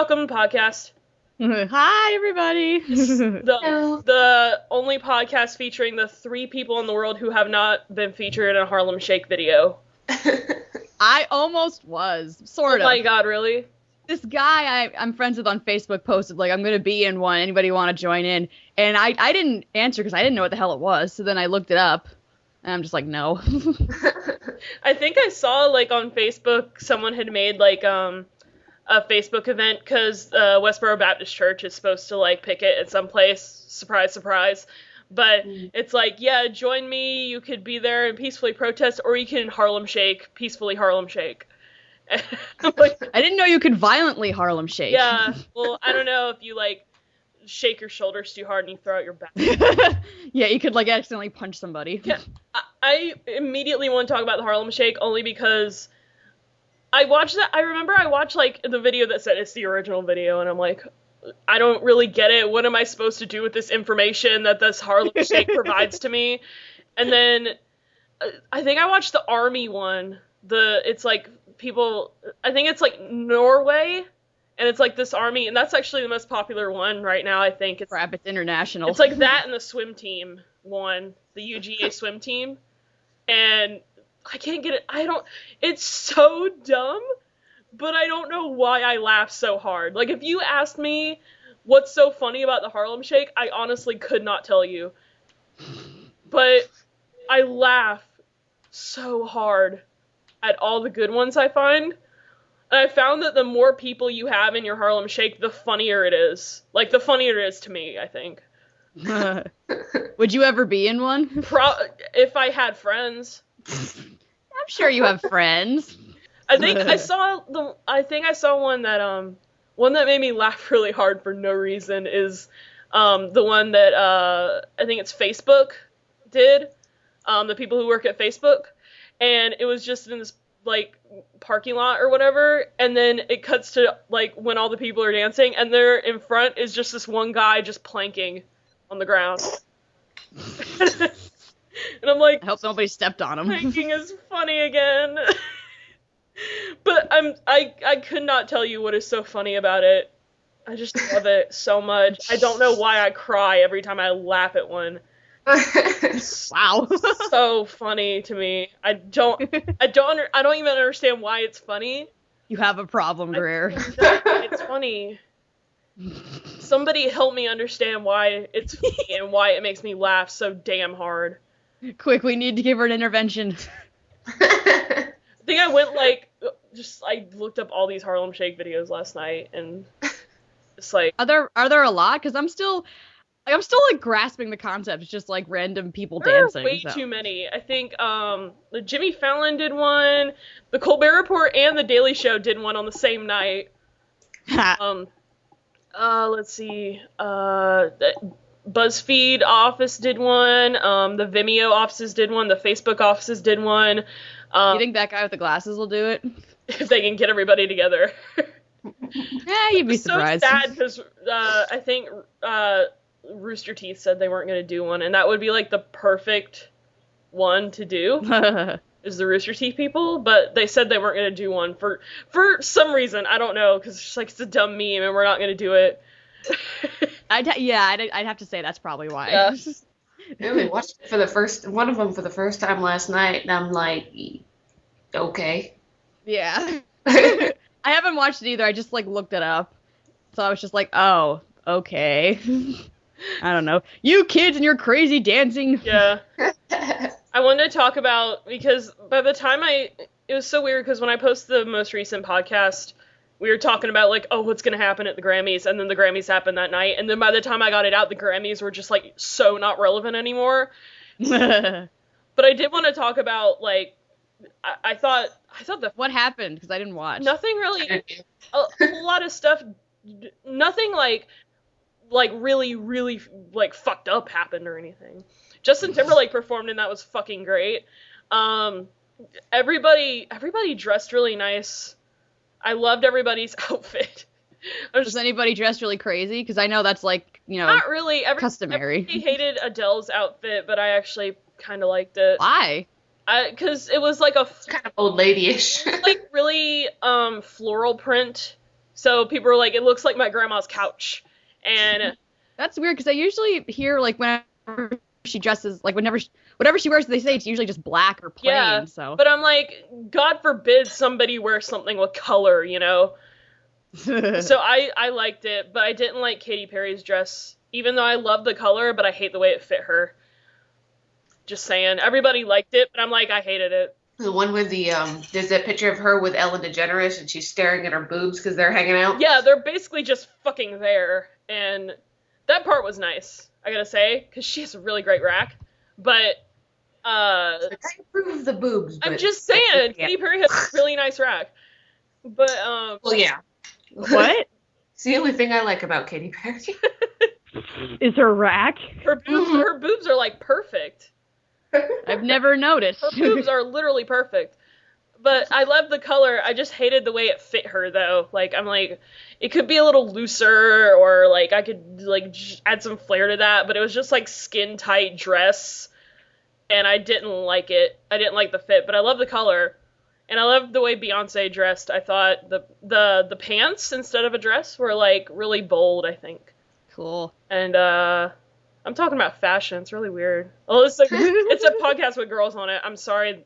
welcome to the podcast. Hi, everybody. The only podcast featuring the 3 people in the world who have not been featured in a Harlem Shake video. I almost was, sort of. Oh my god, really? This guy I'm friends with on Facebook posted, like, I'm going to be in one, anybody want to join in? And I didn't answer because I didn't know what the hell it was, so then I looked it up, and I'm just like, no. I think I saw, like, on Facebook, someone had made, like, a Facebook event, because Westboro Baptist Church is supposed to, like, pick it at some place, surprise, surprise, but it's like, yeah, join me, you could be there and peacefully protest, or you can Harlem Shake, peacefully Harlem Shake. Like, I didn't know you could violently Harlem Shake. Yeah, well, I don't know if you, like, shake your shoulders too hard and you throw out your back. Yeah, you could, like, accidentally punch somebody. Yeah, I immediately want to talk about the Harlem Shake, only because I watched that. I remember I watched, like, the video that said it's the original video, and I'm like, I don't really get it. What am I supposed to do with this information that this Harlem Shake provides to me? And then I think I watched the Army one. It's like people, I think it's like Norway, and it's like this army, and that's actually the most popular one right now, I think. It's international. It's like that and the swim team one, the UGA swim team, and I can't get it. It's so dumb, but I don't know why I laugh so hard. Like, if you asked me what's so funny about the Harlem Shake, I honestly could not tell you. But I laugh so hard at all the good ones I find. And I found that the more people you have in your Harlem Shake, the funnier it is. Like, the funnier it is to me, I think. Would you ever be in one? If I had friends. I'm sure you have friends. I think I saw one that made me laugh really hard for no reason is the one that I think it's Facebook did, the people who work at Facebook, and it was just in this, like, parking lot or whatever, and then it cuts to, like, when all the people are dancing, and there in front is just this one guy just planking on the ground. And I'm like, I hope nobody stepped on him. Planking is funny again. But I could not tell you what is so funny about it. I just love it so much. I don't know why I cry every time I laugh at one. Wow. So funny to me. I don't even understand why it's funny. You have a problem, Greer. It's funny. Somebody help me understand why it's funny and why it makes me laugh so damn hard. Quick, we need to give her an intervention. I think I went, like, I looked up all these Harlem Shake videos last night, and it's like... Are there a lot? Because I'm still, like, grasping the concept. It's just, like, random people dancing. There are way too many. I think, the Jimmy Fallin did one, the Colbert Report and the Daily Show did one on the same night. Let's see, the BuzzFeed office did one, the Vimeo offices did one, the Facebook offices did one. You think that guy with the glasses will do it? If they can get everybody together. Yeah, you'd be surprised. So sad, because I think Rooster Teeth said they weren't going to do one, and that would be, like, the perfect one to do, is the Rooster Teeth people, but they said they weren't going to do one for some reason. I don't know, because it's a dumb meme, and we're not going to do it. I'd have to say that's probably why. Yeah. I only watched one of them for the first time last night, and I'm like, okay. Yeah. I haven't watched it either. I just, like, looked it up. So I was just like, oh, okay. I don't know. You kids and your crazy dancing. Yeah. I wanted to talk about, because by the time it was so weird, because when I posted the most recent podcast, we were talking about, like, oh, what's going to happen at the Grammys, and then the Grammys happened that night, and then by the time I got it out, the Grammys were just, like, so not relevant anymore. But I did want to talk about, like, I thought What happened? Because I didn't watch. Nothing really, a whole lot of stuff, nothing, like, really, really, like, fucked up happened or anything. Justin Timberlake performed, and that was fucking great. Everybody dressed really nice. I loved everybody's outfit. Was anybody dressed really crazy? Because I know that's, like, not really. Customary. Everybody hated Adele's outfit, but I actually kind of liked it. Why? Because it was like It's kind of old lady-ish. like really floral print So people were like, it looks like my grandma's couch. And That's weird, because I usually hear, like, whenever she dresses, like, whatever she wears, they say it's usually just black or plain, yeah, so. but I'm like, God forbid somebody wear something with color, you know? So I liked it, but I didn't like Katy Perry's dress, even though I love the color, but I hate the way it fit her. Just saying. Everybody liked it, but I'm like, I hated it. The one with the, there's that picture of her with Ellen DeGeneres, and she's staring at her boobs because they're hanging out. Yeah, they're basically just fucking there, and that part was nice, I gotta say, because she has a really great rack, but, I approve of the boobs, but... I'm just saying, Katy Perry has a really nice rack, but, Well, yeah. What? It's the only thing I like about Katy Perry. Is her rack? her boobs are, like, perfect. I've never noticed. Her boobs are literally perfect. But I love the color. I just hated the way it fit her, though. Like, I'm like, it could be a little looser, or, like, I could, like, add some flair to that. But it was just, like, skin-tight dress, and I didn't like it. I didn't like the fit, but I love the color. And I love the way Beyonce dressed. I thought the pants, instead of a dress, were, like, really bold, I think. Cool. And, I'm talking about fashion. It's really weird. Oh, it's like, it's a podcast with girls on it. I'm sorry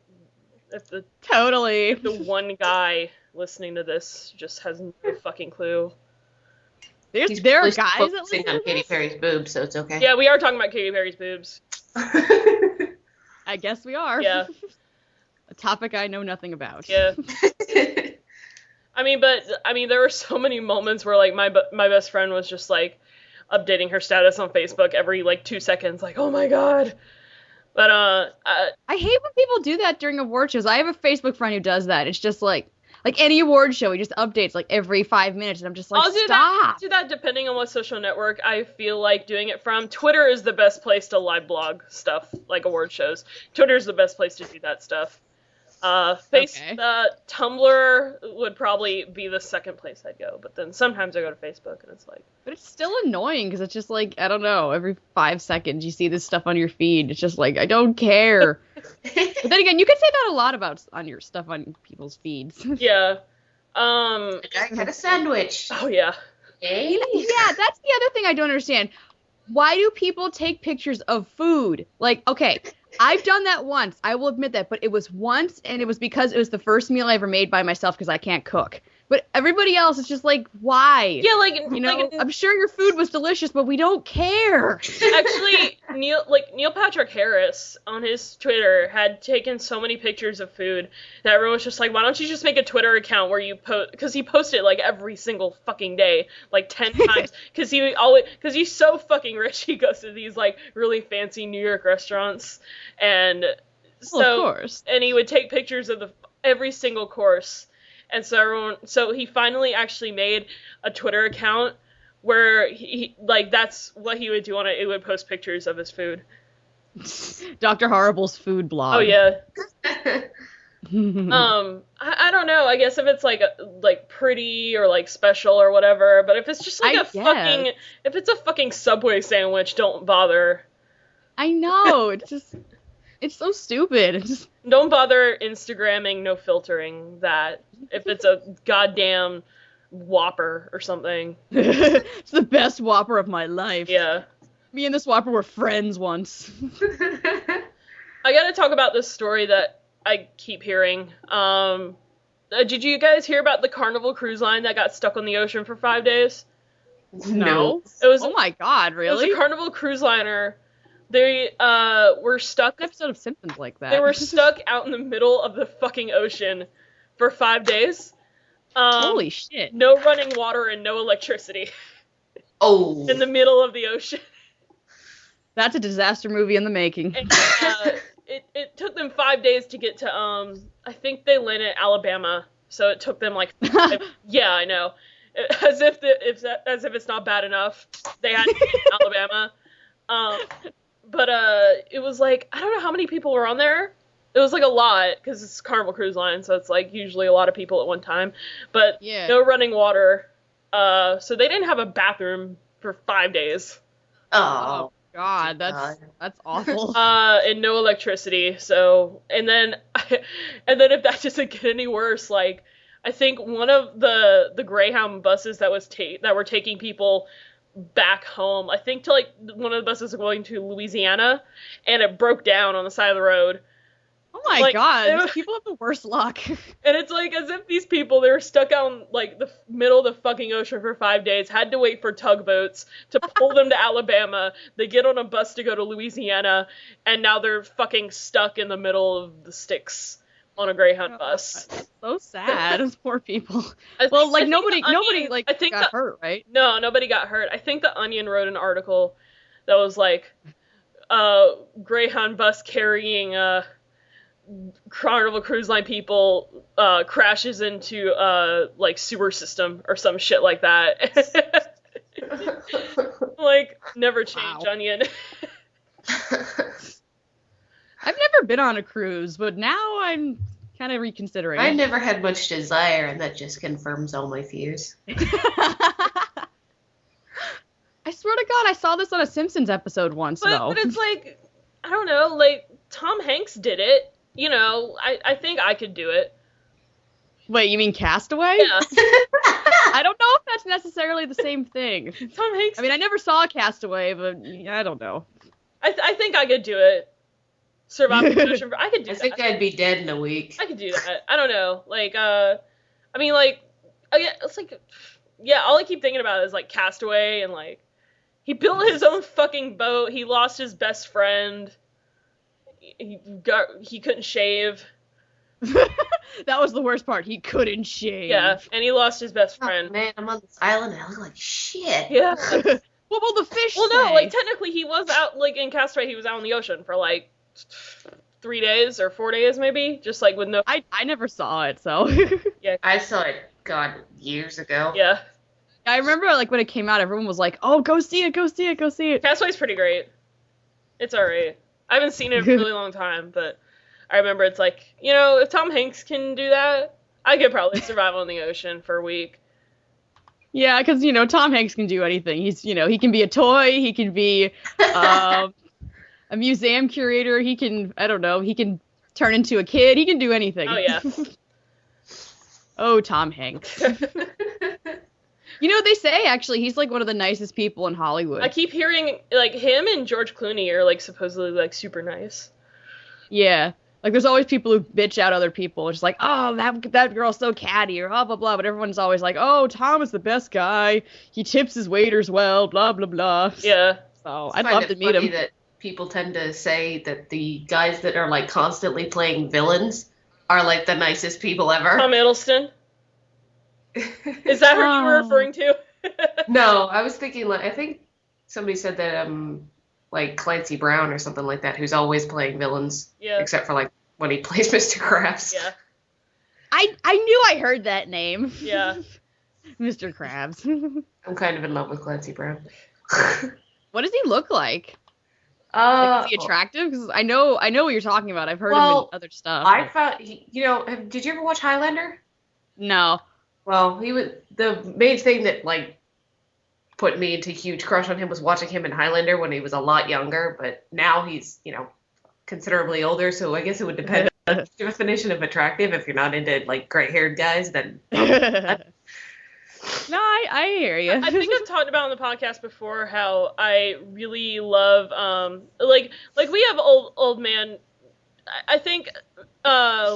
if the one guy listening to this just has no fucking clue. There are guys that listen on to Katy this? Perry's boobs, so it's okay. Yeah, we are talking about Katy Perry's boobs. I guess we are. Yeah. A topic I know nothing about. Yeah. I mean, there were so many moments where, like, my best friend was just, like, updating her status on Facebook every, like, 2 seconds, like, oh my god. But, I hate when people do that during award shows. I have a Facebook friend who does that. It's just, like any award show, he just updates, like, every 5 minutes, and I'm just like, I'll stop! do that depending on what social network I feel like doing it from. Twitter is the best place to live blog stuff, like award shows. Twitter is the best place to do that stuff. Tumblr would probably be the second place I'd go, but then sometimes I go to Facebook, and it's like... But it's still annoying, because it's just like, I don't know, every 5 seconds you see this stuff on your feed. It's just like, I don't care. But then again, you can say that a lot about on your stuff on people's feeds. Yeah. I got a sandwich. Oh, yeah. Hey? Yeah, that's the other thing I don't understand. Why do people take pictures of food? Like, okay, I've done that once. I will admit that, but it was once, and it was because it was the first meal I ever made by myself because I can't cook. But everybody else is just like, why? Yeah, like, you know, I'm sure your food was delicious, but we don't care. Actually, Neil Patrick Harris on his Twitter had taken so many pictures of food that everyone was just like, why don't you just make a Twitter account where you post, because he posted like every single fucking day, like 10 times, because he's so fucking rich, he goes to these like really fancy New York restaurants, and so, well, of course. And he would take pictures of every single course. And so he finally actually made a Twitter account where he like, that's what he would do on it. It would post pictures of his food. Dr. Horrible's food blog. Oh, yeah. I don't know. I guess if it's like pretty or like special or whatever, but if it's just like if it's a fucking Subway sandwich, don't bother. I know. It's so stupid. Don't bother Instagramming, no filtering that. If it's a goddamn Whopper or something. It's the best Whopper of my life. Yeah. Me and this Whopper were friends once. I gotta talk about this story that I keep hearing. Did you guys hear about the Carnival cruise line that got stuck on the ocean for 5 days? No. It was. Oh my god, really? It was a Carnival cruise liner. They were stuck. An episode of Simpsons like that. They were stuck out in the middle of the fucking ocean for 5 days. Holy shit. No running water and no electricity. Oh. In the middle of the ocean. That's a disaster movie in the making. And, it took them 5 days to get to, I think they landed in Alabama, so it took them like, yeah, I know. As if it's not bad enough, they had to get to Alabama. But it was like, I don't know how many people were on there. It was like a lot, because it's Carnival Cruise Line, so it's like usually a lot of people at one time. But yeah. No running water, so they didn't have a bathroom for 5 days. Oh. God, that's awful. And no electricity. So, and then if that doesn't get any worse, like, I think one of the Greyhound buses that were taking people back home, I think to like one of the buses going to Louisiana, and it broke down on the side of the road. Oh my Like, god, these people have the worst luck. And it's like as if these people, they were stuck out in like the middle of the fucking ocean for 5 days, had to wait for tugboats to pull them to Alabama. They get on a bus to go to Louisiana, and now they're fucking stuck in the middle of the sticks on a Greyhound bus. So sad. Those poor people. I think nobody I think got hurt, right? No, nobody got hurt. I think the Onion wrote an article that was like, Greyhound bus carrying Carnival Cruise Line people crashes into like sewer system or some shit like that. Like, never change, Wow. Onion. I've never been on a cruise, but now I'm kind of reconsidering. I never had much desire, and that just confirms all my fears. I swear to God, I saw this on a Simpsons episode once, though. But it's like, I don't know, like, Tom Hanks did it. You know, I think I could do it. Wait, you mean Castaway? Yeah. I don't know if that's necessarily the same thing. Tom Hanks. I mean, I never saw Castaway, but I don't know. I think I could do it. Survive the ocean. I could do I that. think I'd be dead in a week. I could do that. I don't know. Like, I mean, like, again, it's like, yeah, all I keep thinking about is, like, Castaway, and, like, he built his own fucking boat. He lost his best friend. He couldn't shave. That was the worst part. He couldn't shave. Yeah, and he lost his best Oh, friend. man, I'm on this island and I look like shit. Yeah. What will the fish Well, no, say? like, technically he was out, like, in Castaway, he was out in the ocean for, like, 3 days or 4 days, maybe? Just, like, with no... I never saw it, so. I saw it, God, years ago. Yeah. I remember, like, when it came out, everyone was like, oh, go see it, go see it, go see it. Castaway's pretty great. It's alright. I haven't seen it in a really long time, but I remember it's like, you know, if Tom Hanks can do that, I could probably survive on the ocean for a week. Yeah, because, you know, Tom Hanks can do anything. He's, you know, he can be a toy, he can be a museum curator, he can, I don't know, he can turn into a kid, he can do anything. Oh, yeah. Oh, Tom Hanks. You know, they say, actually, he's, like, one of the nicest people in Hollywood. I keep hearing, like, him and George Clooney are, like, supposedly, like, super nice. Yeah. Like, there's always people who bitch out other people. It's like, oh, that girl's so catty, or blah, blah, blah. But everyone's always like, oh, Tom is the best guy. He tips his waiters well, blah, blah, blah. Yeah. So, I I'd find love it to meet funny him. that people tend to say that the guys that are, like, constantly playing villains are, like, the nicest people ever. Tom Hiddleston? Is that who you were referring to? No, I was thinking, like, I think somebody said that, like, Clancy Brown or something like that, who's always playing villains. Yeah. Except for, like, when he plays Mr. Krabs. Yeah. I knew I heard that name. Yeah. Mr. Krabs. I'm kind of in love with Clancy Brown. What does he look like? Like, is he Oh, attractive? Because I know what you're talking about. I've heard him Well, in other stuff. I found, you know, did you ever watch Highlander? No. Well, he was, the main thing that, like, put me into huge crush on him was watching him in Highlander when he was a lot younger, but now he's, you know, considerably older, so I guess it would depend on the definition of attractive. If you're not into, like, gray-haired guys, then... No, I hear you. I think I've talked about on the podcast before how I really love, like we have old man, I think,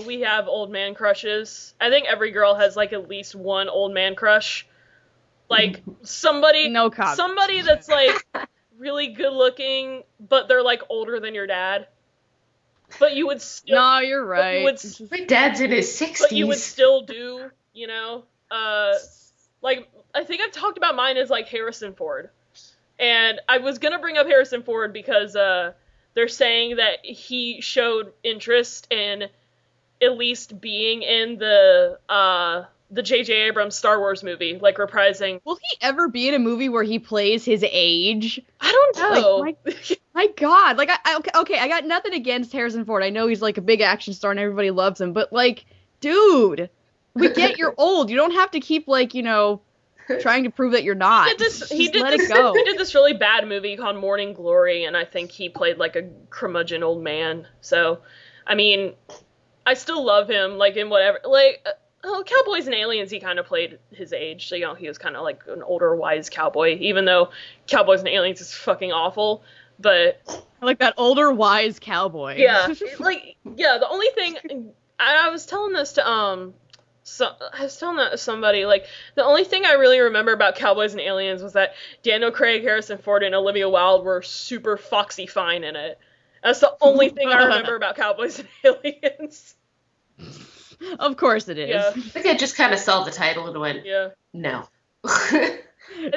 we have old man crushes. I think every girl has, like, at least one old man crush. Like, somebody that's, like, really good looking, but they're, like, older than your dad. But you would still... No, you're right. My dad's in his 60s. But you would still do, you know? Like, I think I've talked about mine as, like, Harrison Ford. And I was gonna bring up Harrison Ford because, they're saying that he showed interest in at least being in the J.J. Abrams Star Wars movie, like, reprising... Will he ever be in a movie where he plays his age? I don't know. Like, my God. Like, okay, I got nothing against Harrison Ford. I know he's, like, a big action star and everybody loves him, but, like, dude, we get you're old. You don't have to keep, like, you know, trying to prove that you're not. He did let it go. He did this really bad movie called Morning Glory, and I think he played, like, a curmudgeon old man. So, I mean, I still love him, like, in whatever, like, Cowboys and Aliens, he kind of played his age. So, he was kind of like an older, wise cowboy, even though Cowboys and Aliens is fucking awful. But I like that older, wise cowboy. yeah, the only thing, I was telling this to, I was telling that to somebody, like, the only thing I really remember about Cowboys and Aliens was that Daniel Craig, Harrison Ford, and Olivia Wilde were super foxy fine in it. That's the only thing I remember about Cowboys and Aliens. Of course it is. Yeah. I think I just kind of saw the title and went, no.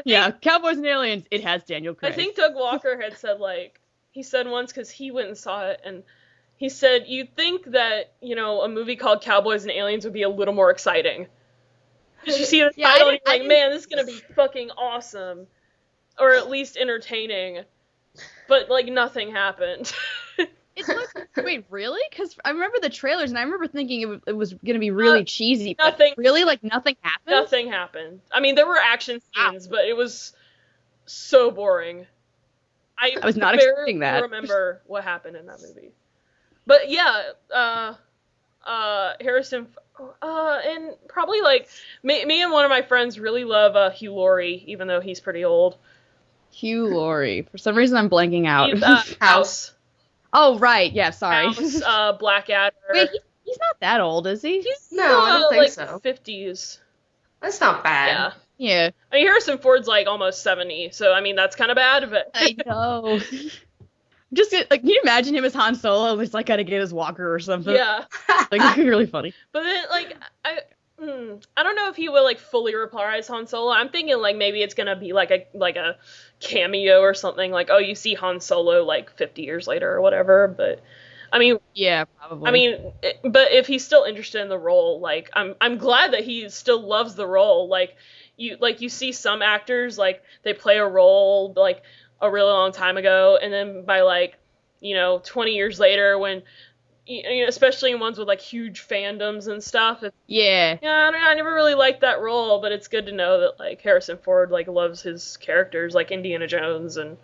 Yeah, Cowboys and Aliens, it has Daniel Craig. I think Doug Walker had said, like, he said once, because he went and saw it, and he said, you'd think that, a movie called Cowboys and Aliens would be a little more exciting. Because you see the title and you're like, man, this is going to be fucking awesome. Or at least entertaining. But, like, nothing happened. Wait, really? Because I remember the trailers, and I remember thinking it was going to be really cheesy. Nothing. But really? Like, nothing happened? Nothing happened. I mean, there were action scenes, but it was so boring. I was not expecting that. I remember what happened in that movie. But, yeah, Harrison... and probably, like, me and one of my friends really love Hugh Laurie, even though he's pretty old. Hugh Laurie. For some reason, I'm blanking out. House. Oh, right. Yeah, sorry. House, Blackadder. Wait, he's not that old, is he? No, I don't think like so. 50s. That's not bad. Yeah. Yeah. I mean, Harrison Ford's, like, almost 70, so, I mean, that's kind of bad, but... I know. Just, like, can you imagine him as Han Solo? He's, like, gotta get his walker or something. Yeah. Like, that'd be really funny. But then, like, I don't know if he will, like, fully reprise Han Solo. I'm thinking, like, maybe it's gonna be, like a cameo or something. Like, oh, you see Han Solo, like, 50 years later or whatever. But, I mean... Yeah, probably. I mean, but if he's still interested in the role, like, I'm glad that he still loves the role. Like, you see some actors, like, they play a role, like, a really long time ago, and then by, like, 20 years later when... especially in ones with, like, huge fandoms and stuff. Yeah. Yeah, I never really liked that role, but it's good to know that, like, Harrison Ford, like, loves his characters, like Indiana Jones, and...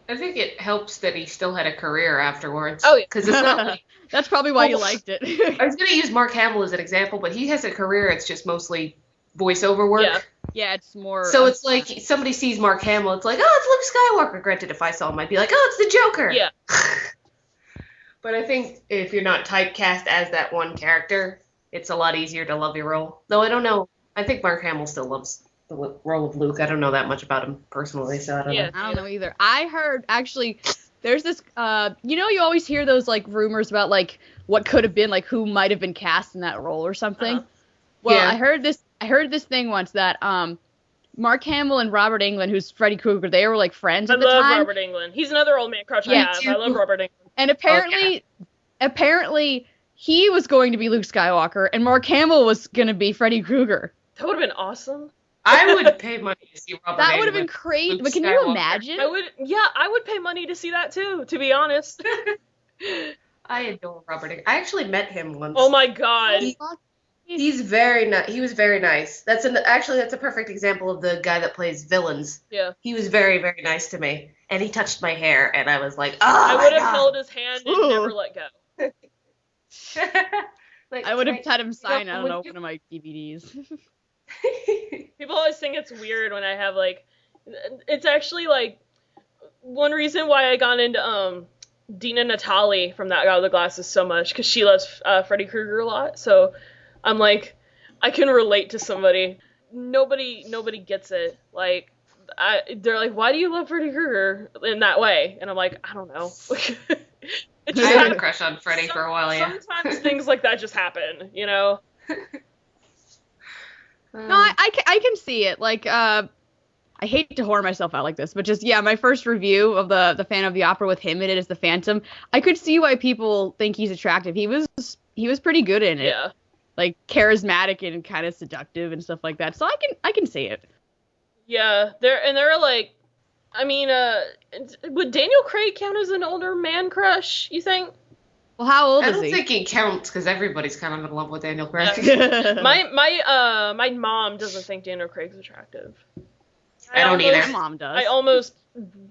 I think it helps that he still had a career afterwards. Oh, yeah. Because it's not like... That's probably why you liked it. I was going to use Mark Hamill as an example, but he has a career, it's just mostly voiceover work. Yeah. Yeah, it's more... So it's like, somebody sees Mark Hamill, it's like, oh, it's Luke Skywalker. Granted, if I saw him, I'd be like, oh, it's the Joker. Yeah. But I think if you're not typecast as that one character, it's a lot easier to love your role. Though I don't know. I think Mark Hamill still loves the role of Luke. I don't know that much about him personally, so I don't know. I don't know either. I heard, actually, there's this, you always hear those, like, rumors about, like, what could have been, like, who might have been cast in that role or something. Uh-huh. Well, Yeah. I heard this thing once that, Mark Hamill and Robert Englund, who's Freddy Krueger, they were, like, friends at the time. I love Robert Englund. He's another old man crush I have. I love Robert Englund. And apparently, he was going to be Luke Skywalker, and Mark Hamill was going to be Freddy Krueger. That would have been awesome. I would pay money to see Robert That would have Englund been crazy. Luke But can Skywalker. you imagine? I would pay money to see that too, to be honest. I adore Robert Englund. I actually met him once. Oh my god. He's very nice. He was very nice. That's a perfect example of the guy that plays villains. Yeah. He was very, very nice to me, and he touched my hair, and I was like, oh, I would have my held his hand and Ooh. never let go. God. Like, I would have had him sign, Yeah, I don't would know, you- one of my DVDs. People always think it's weird when I have, like, it's actually, like, one reason why I got into, Dina Natali from That Guy with the Glasses so much, because she loves Freddy Krueger a lot, so I'm like, I can relate to somebody. Nobody gets it. Like, they're like, why do you love Freddy Krueger in that way? And I'm like, I don't know. It I just had a happens. crush on Freddy for a while, yeah. Sometimes things like that just happen, you know? No, I can see it. Like, I hate to whore myself out like this, but just, yeah, my first review of the Phantom of the Opera with him in it as the Phantom, I could see why people think he's attractive. He was pretty good in it. Yeah. Like, charismatic and kind of seductive and stuff like that. So I can see it. Yeah, there are, like, I mean, would Daniel Craig count as an older man crush, you think? Well, how old I is don't he? think he counts, because everybody's kind of in love with Daniel Craig. My mom doesn't think Daniel Craig's attractive. I don't either. My mom does. I almost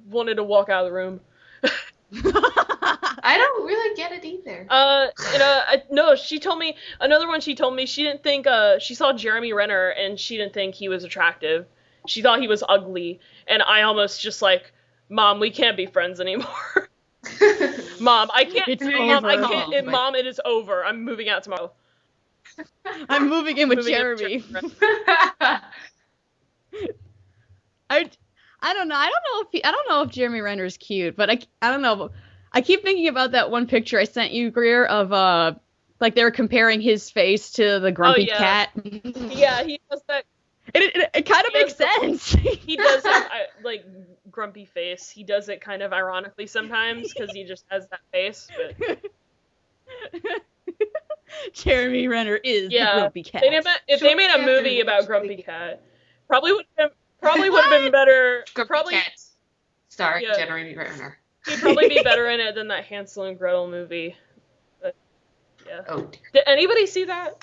wanted to walk out of the room. I I don't really get it either. No, she told me, another one she told me, she didn't think, she saw Jeremy Renner, and she didn't think he was attractive. She thought he was ugly, and I almost just like, Mom, we can't be friends anymore. Mom, I can't, It's Mom, over. I can't, Mom, it is over. I'm moving out tomorrow. I'm moving in with Jeremy. I don't know. I don't know if Jeremy Renner is cute, but I don't know. I keep thinking about that one picture I sent you, Greer, of like they were comparing his face to the grumpy cat. Yeah, he has that. It kind of makes sense. He does have like grumpy face. He does it kind of ironically sometimes because he just has that face. But Jeremy Renner is the grumpy cat. If they made a movie about Grumpy Cat, probably would have been better. Grumpy Cat star Jeremy Renner. He'd probably be better in it than that Hansel and Gretel movie. But, yeah. Oh dear. Did anybody see that?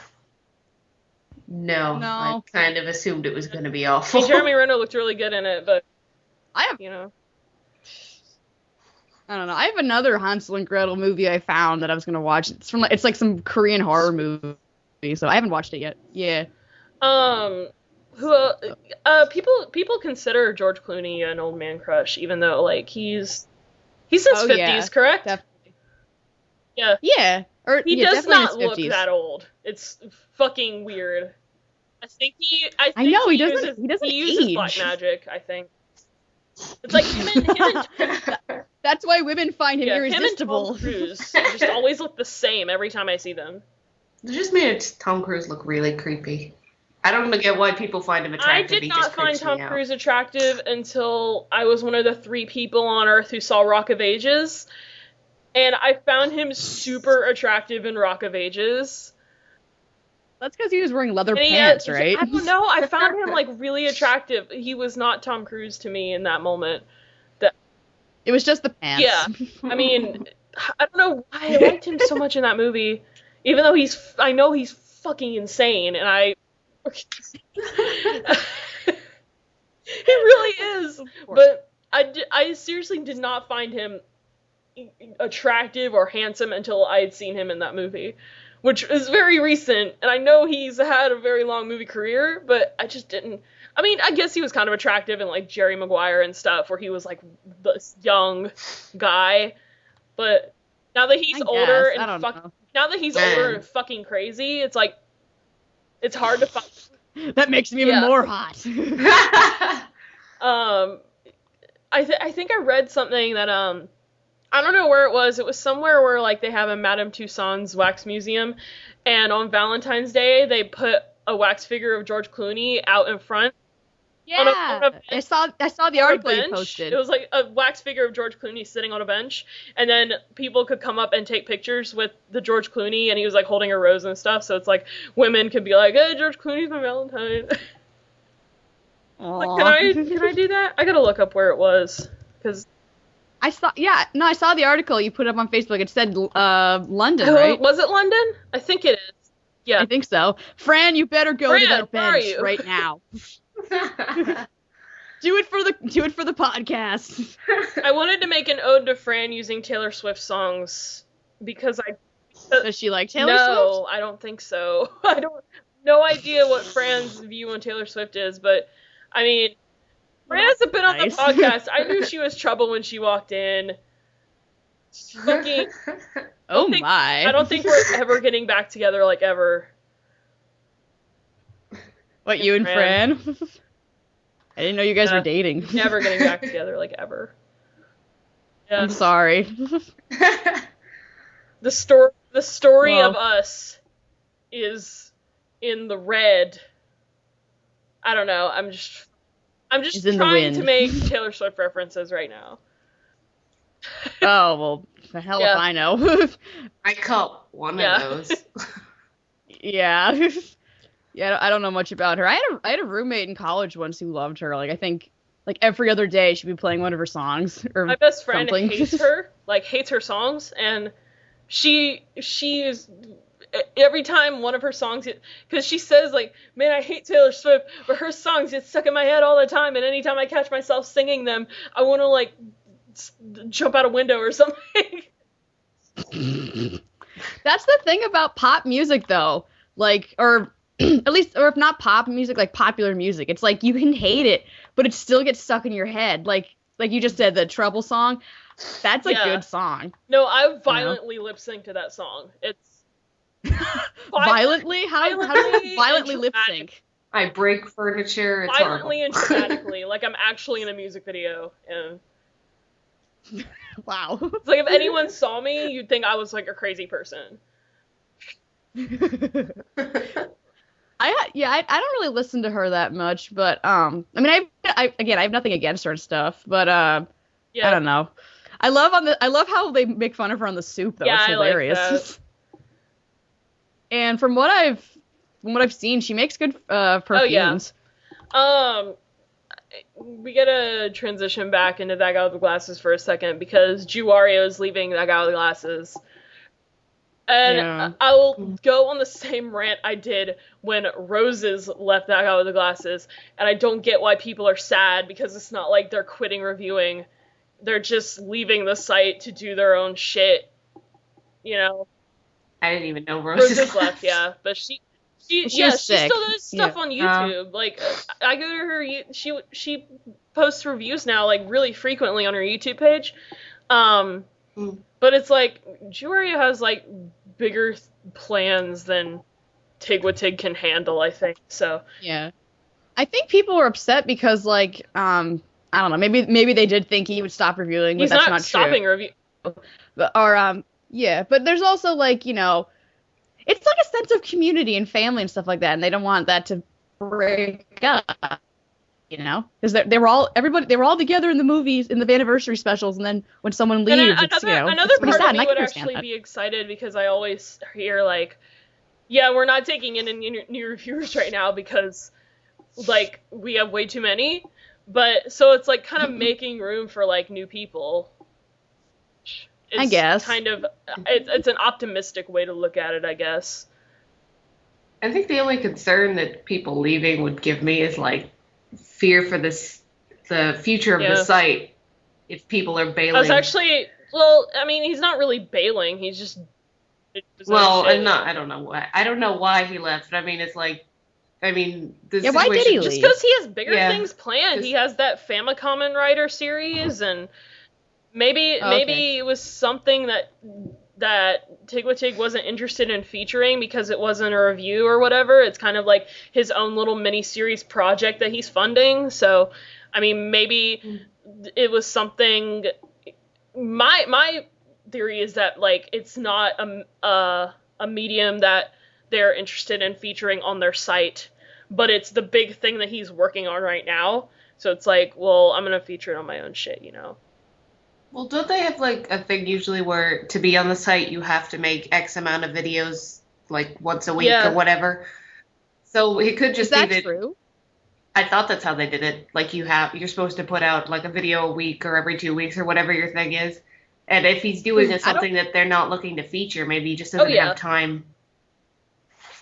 No. I kind of assumed it was going to be awful. Hey, Jeremy Renner looked really good in it, but I don't know. I have another Hansel and Gretel movie I found that I was gonna watch. It's like some Korean horror movie, so I haven't watched it yet. Yeah. People consider George Clooney an old man crush, even though like he's in his 50s, correct? Definitely. Yeah. Yeah. He does not look that old. It's fucking weird. He uses black magic, I think. It's like him and that's why women find him irresistible. Him and Tom Cruise just always look the same every time I see them. It just made Tom Cruise look really creepy. I don't get why people find him attractive. I did not find Tom Cruise attractive until I was one of the 3 people on Earth who saw Rock of Ages. And I found him super attractive in Rock of Ages. That's because he was wearing leather pants, right? I don't know. I found him like really attractive. He was not Tom Cruise to me in that moment. It was just the pants. Yeah. I mean, I don't know why I liked him so much in that movie. Even though I know he's fucking insane, and he really is. But I seriously did not find him attractive or handsome until I had seen him in that movie, which is very recent, and I know he's had a very long movie career, but I just didn't. I mean, I guess he was kind of attractive in like Jerry Maguire and stuff, where he was like this young guy, but now that he's older and fucking crazy, it's like it's hard to find. That makes him even more hot. I think I read something that I don't know where it was. It was somewhere where like they have a Madame Tussauds wax museum, and on Valentine's Day they put a wax figure of George Clooney out in front. Yeah, I saw the article you posted. It was like a wax figure of George Clooney sitting on a bench, and then people could come up and take pictures with the George Clooney, and he was like holding a rose and stuff. So it's like women could be like, "Hey, George Clooney's my Valentine." Like, can I do that? I gotta look up where it was because I saw the article you put up on Facebook. It said London, right? Was it London? I think it is. Yeah, I think so. Fran, you better go to that bench right now. Do it for the podcast. I wanted to make an ode to Fran using Taylor Swift songs because does she like Taylor Swift? No, I don't think so. No idea what Fran's view on Taylor Swift is, but I mean, Fran hasn't been on the podcast. I knew she was trouble when she walked in. Fucking. My! I don't think we're ever getting back together, like ever. What, you and Fran? I didn't know you guys were dating. Never getting back together, like, ever. Yeah. I'm sorry. The story of us is in the red. I don't know. I'm just trying to make Taylor Swift references right now. Oh, well, the hell if I know. I caught one of those. Yeah. Yeah, I don't know much about her. I had a roommate in college once who loved her. Like, I think, like, every other day she'd be playing one of her songs. Or my best friend something. hates her, hates her songs, and she is, every time one of her songs, because she says, like, man, I hate Taylor Swift, but her songs get stuck in my head all the time, and anytime I catch myself singing them, I want to, like, jump out a window or something. That's the thing about pop music, though. Like, or at least, or if not pop music, like popular music. It's like you can hate it, but it still gets stuck in your head. Like you just said, the Trouble song. That's a good song. No, I violently lip sync to that song. It's violently. How do you violently lip sync? I break furniture. It's violently horrible. and dramatically, like I'm actually in a music video. And wow. It's like if anyone saw me, you'd think I was like a crazy person. I don't really listen to her that much, but I mean I have nothing against her and stuff, but I don't know. I love how they make fun of her on The Soup though. It's hilarious. I like that. And from what I've seen, she makes good perfumes. Oh, yeah. We gotta transition back into That Guy with the Glasses for a second because Juwario is leaving That Guy with the Glasses. And I will go on the same rant I did when Roses left That Guy with the Glasses, and I don't get why people are sad because it's not like they're quitting reviewing. They're just leaving the site to do their own shit, you know? I didn't even know Roses left, yeah. But she still does stuff on YouTube. Like, I go to her, she posts reviews now, like, really frequently on her YouTube page. But it's like, Juwario has, like, bigger plans than Tig can handle, I think, so. Yeah. I think people were upset because, like, I don't know, maybe they did think he would stop reviewing, but that's not true. He's not stopping review. But there's also, like, you know, it's like a sense of community and family and stuff like that, and they don't want that to break up, you know? Because they were all together in the movies, in the anniversary specials, and then when someone leaves, another it's pretty part sad, of me would actually be excited because I always hear, like, yeah, we're not taking in any new reviewers right now because, like, we have way too many. But, so it's, like, kind of making room for, like, new people. I guess. Kind of, it's an optimistic way to look at it, I guess. I think the only concern that people leaving would give me is, like, fear for the future of the site if people are bailing. That's actually, well, I mean, he's not really bailing, he's just... I don't know why he left, but I mean, it's like, why did he leave? Just because he has bigger things planned. He has that Famicom and Writer series, and maybe it was something that Tig wasn't interested in featuring because it wasn't a review or whatever. It's kind of like his own little mini-series project that he's funding. So, I mean, maybe it was something... My theory is that, like, it's not a medium that they're interested in featuring on their site, but it's the big thing that he's working on right now. So it's like, well, I'm going to feature it on my own shit, you know? Well, don't they have, like, a thing usually where to be on the site you have to make X amount of videos, like, once a week or whatever? So it could just be that... Is that true? I thought that's how they did it. Like, you're supposed to put out, like, a video a week or every 2 weeks or whatever your thing is. And if he's doing something that they're not looking to feature, maybe he just doesn't have time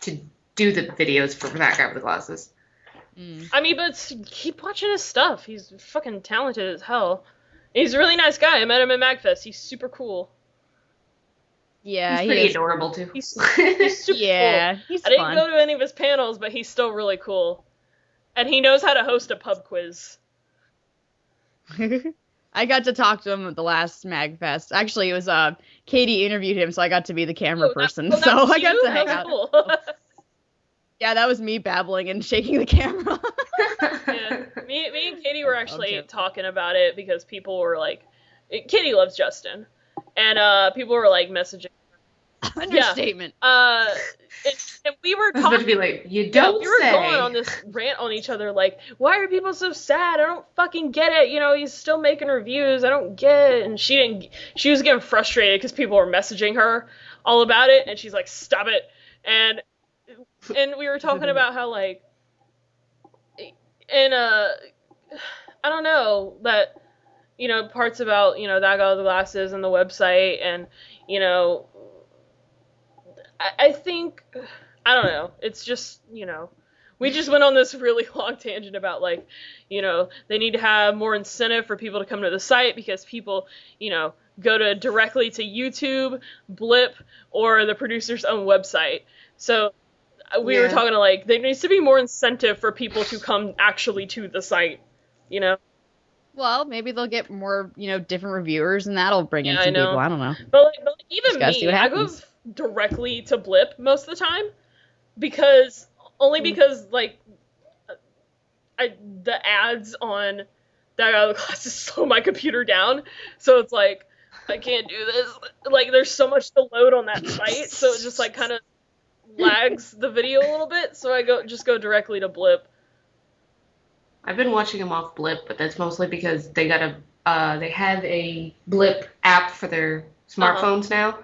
to do the videos for That Guy with the Glasses. I mean, but keep watching his stuff. He's fucking talented as hell. He's a really nice guy. I met him at MagFest. He's super cool. Yeah, he's pretty adorable too. He's super cool. He's I didn't go to any of his panels, but he's still really cool. And he knows how to host a pub quiz. I got to talk to him at the last MagFest. Actually, it was Katie interviewed him, so I got to be the camera person. So I got to hang out. Cool. Yeah, that was me babbling and shaking the camera. Yeah, me and Katie were actually talking about it because people were like, Katie loves Justin, and people were like messaging. Understatement. And we were talking. To be like, we were going on this rant on each other, like, why are people so sad? I don't fucking get it. You know, he's still making reviews. I don't get it. And she was getting frustrated because people were messaging her all about it, and she's like, stop it. And we were talking about how, like, and I don't know, that, you know, parts about, you know, That Guy with the Glasses and the website, and, you know, I think, I don't know, it's just, you know, we just went on this really long tangent about, like, they need to have more incentive for people to come to the site because people, go directly to YouTube, Blip, or the producer's own website. So we were talking to, like, there needs to be more incentive for people to come actually to the site, Well, maybe they'll get more, different reviewers, and that'll bring in some people. I don't know. But like even me, I go directly to Blip most of the time because like the ads on that out of the classes slow my computer down, so it's like I can't do this. Like there's so much to load on that site, so it just like kind of lags the video a little bit. So I go directly to Blip. I've been watching them off Blip, but that's mostly because they have a Blip app for their smartphones now,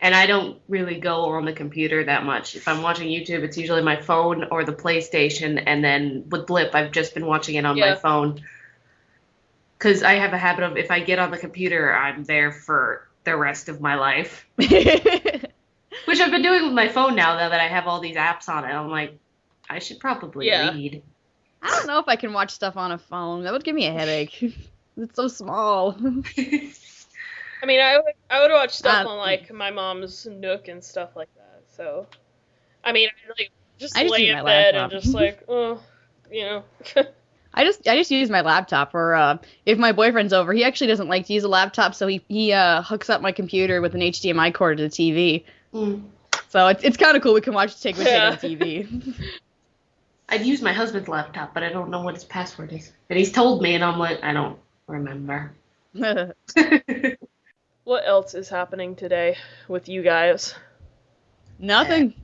and I don't really go on the computer that much. If I'm watching YouTube, it's usually my phone or the PlayStation, and then with Blip, I've just been watching it on my phone. Because I have a habit of, if I get on the computer, I'm there for the rest of my life. Which I've been doing with my phone now that I have all these apps on it. I'm like, I should probably read. I don't know if I can watch stuff on a phone. That would give me a headache. It's so small. I mean, I would watch stuff on, like, my mom's Nook and stuff like that. So, I mean, I just lay in bed and just, like, I just use my laptop, or if my boyfriend's over, he actually doesn't like to use a laptop, so he hooks up my computer with an HDMI cord to the TV. So it's kind of cool. We can take on TV. I'd use my husband's laptop, but I don't know what his password is. And he's told me, and I'm like, I don't remember. What else is happening today with you guys? Nothing.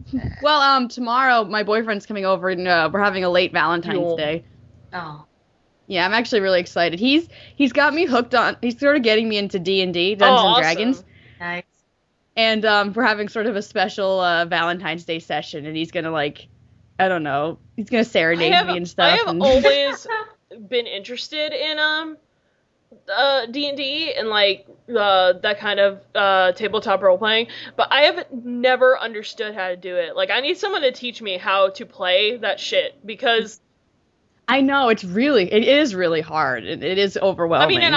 Well, tomorrow my boyfriend's coming over, and we're having a late Valentine's Day. Oh. Yeah, I'm actually really excited. He's got me hooked on. He's sort of getting me into D&D, Dungeons and Dragons. Nice. And we're having sort of a special Valentine's Day session, and he's gonna, like, I don't know, he's gonna serenade me and stuff. I have always been interested in D&D and like that kind of tabletop role playing, but I have never understood how to do it. Like, I need someone to teach me how to play that shit, because I know it is really hard. It is overwhelming. I mean, and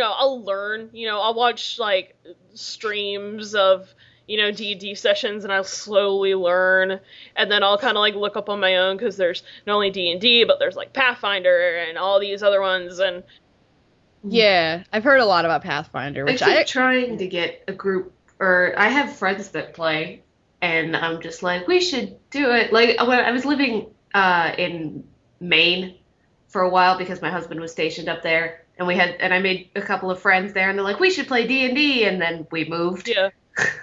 I'll learn. I'll watch like streams of D&D sessions, and I'll slowly learn, and then I'll kind of like look up on my own, because there's not only D&D, but there's like Pathfinder and all these other ones. And yeah, I've heard a lot about Pathfinder, which I'm trying to get a group, or I have friends that play, and I'm just like, we should do it. Like, when I was living in Maine for a while, because my husband was stationed up there, and I made a couple of friends there, and they're like, we should play D&D, and then we moved. Yeah.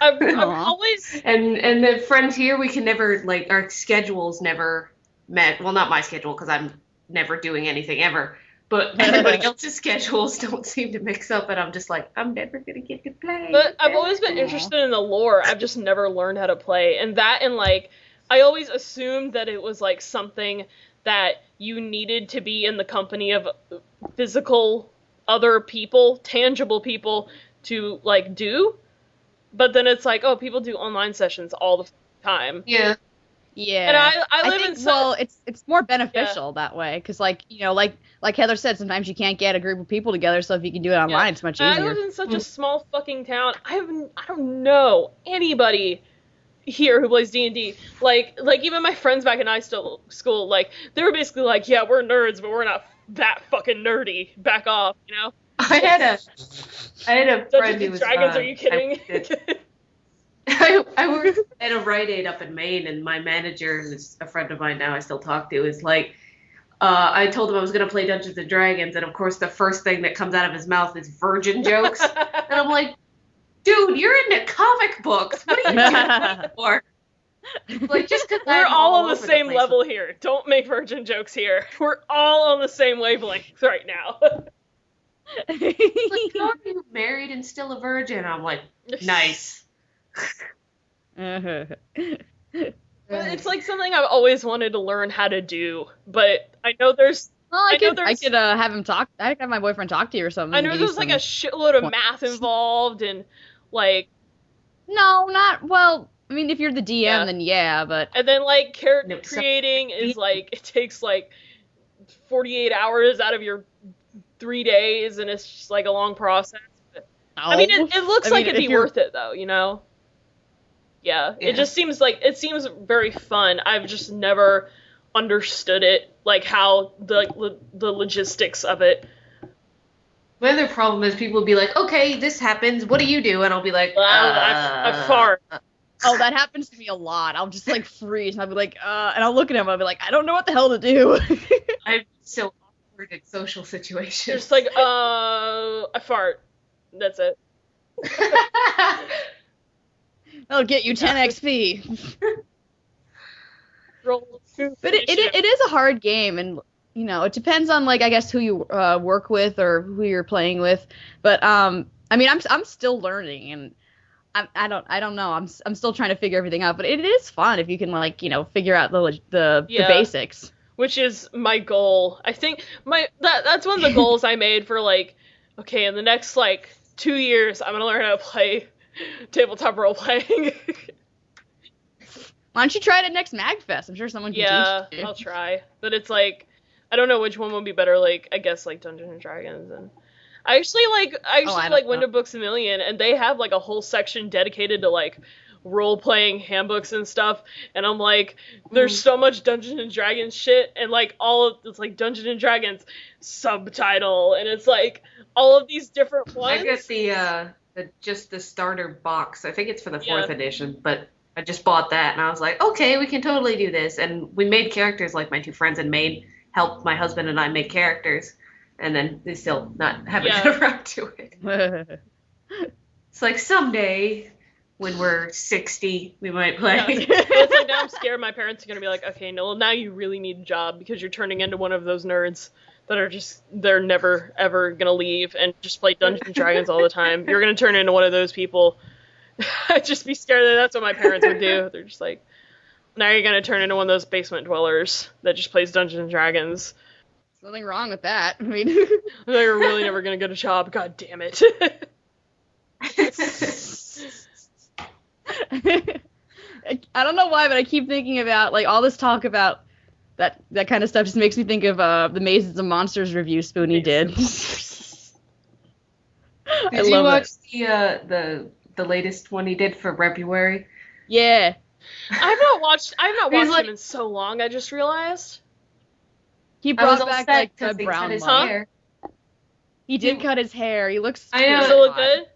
I've always... And the friends here, we can never, like, our schedules never met. Well, not my schedule, because I'm never doing anything ever. But everybody else's schedules don't seem to mix up, and I'm just like, I'm never going to get to play. But I've always been interested in the lore. I've just never learned how to play. And like, I always assumed that it was, like, something that you needed to be in the company of physical other people, tangible people, to, like, do. But then it's like, oh, people do online sessions all the time. Yeah. Yeah. And I live in well, it's more beneficial that way, because like Heather said, sometimes you can't get a group of people together, so if you can do it online, it's much easier. I live in such a small fucking town. I don't know anybody here who plays D&D. Like even my friends back in high school, like, they were basically like, yeah, we're nerds, but we're not that fucking nerdy. Back off, I had a friend who was Dragons, are you kidding? I worked at a Rite Aid up in Maine, and my manager, who's a friend of mine now I still talk to, is like, I told him I was going to play Dungeons and Dragons, and of course the first thing that comes out of his mouth is virgin jokes. And I'm like, dude, you're into comic books. What are you doing for? Like, just because we're all on the same level here. Don't make virgin jokes here. We're all on the same wavelength right now. Like, how are you married and still a virgin? I'm like, nice. It's like something I've always wanted to learn how to do, but I know there's... Well, I could have him talk. I could have my boyfriend talk to you or something. I know there's like a shitload of math involved, and like... No, not... Well, I mean, if you're the DM, Yeah. then yeah, but And then, like, character No, so- creating is, like, it takes, like, 48 hours out of your 3 days, and it's just, like, a long process. I mean, it looks like it'd be worth it, though, you know? Yeah. Yeah. It just seems like, it seems very fun. I've just never understood it, like, how the logistics of it. My other problem is people will be like, okay, this happens, what do you do? And I'll be like, I fart. Oh, that happens to me a lot. I'll just like freeze and I'll be like, and I'll look at him and I'll be like, I don't know what the hell to do. I'm so awkward in social situations. Just like, I fart. That's it. That'll get you 10 XP. Roll But it is a hard game, and you know, it depends on like I guess who you work with or who you're playing with. But I mean, I'm still learning, and I don't know. I'm still trying to figure everything out. But it is fun if you can like you know figure out the basics. Which is my goal. I think that's one of the goals I made for like, okay, in the next like 2 years, I'm gonna learn how to play tabletop role playing. Why don't you try it at next MagFest? I'm sure someone can teach you. I'll try. But it's like, I don't know which one would be better. Like, I guess like Dungeons and Dragons, and I actually like Window Books a Million, and they have like a whole section dedicated to like role playing handbooks and stuff. And I'm like, there's so much Dungeons and Dragons shit, and like it's like Dungeons and Dragons subtitle, and it's like all of these different ones. I got just the starter box. I think it's for the 4th edition, but I just bought that and I was like, okay, we can totally do this. And we made characters, like my 2 friends had helped my husband and I make characters, and then they still haven't got around to it. It's like someday when we're 60, we might play. Yeah. It's like now I'm scared my parents are gonna be like, okay, Noel, now you really need a job because you're turning into one of those nerds that are they're never ever gonna leave and just play Dungeons and Dragons all the time. You're gonna turn into one of those people. I'd just be scared that that's what my parents would do. They're just like, now you're gonna turn into one of those basement dwellers that just plays Dungeons and Dragons. There's nothing wrong with that. I mean, You're really never gonna get a job. God damn it. I don't know why, but I keep thinking about like all this talk about that kind of stuff just makes me think of the Mazes and Monsters review Spoonie did. Did you watch the latest one he did for February? Yeah. I've not watched like, him in so long, I just realized. He brought back like the brown his one. hair. He did cut his hair. He looks I know. Does it look good?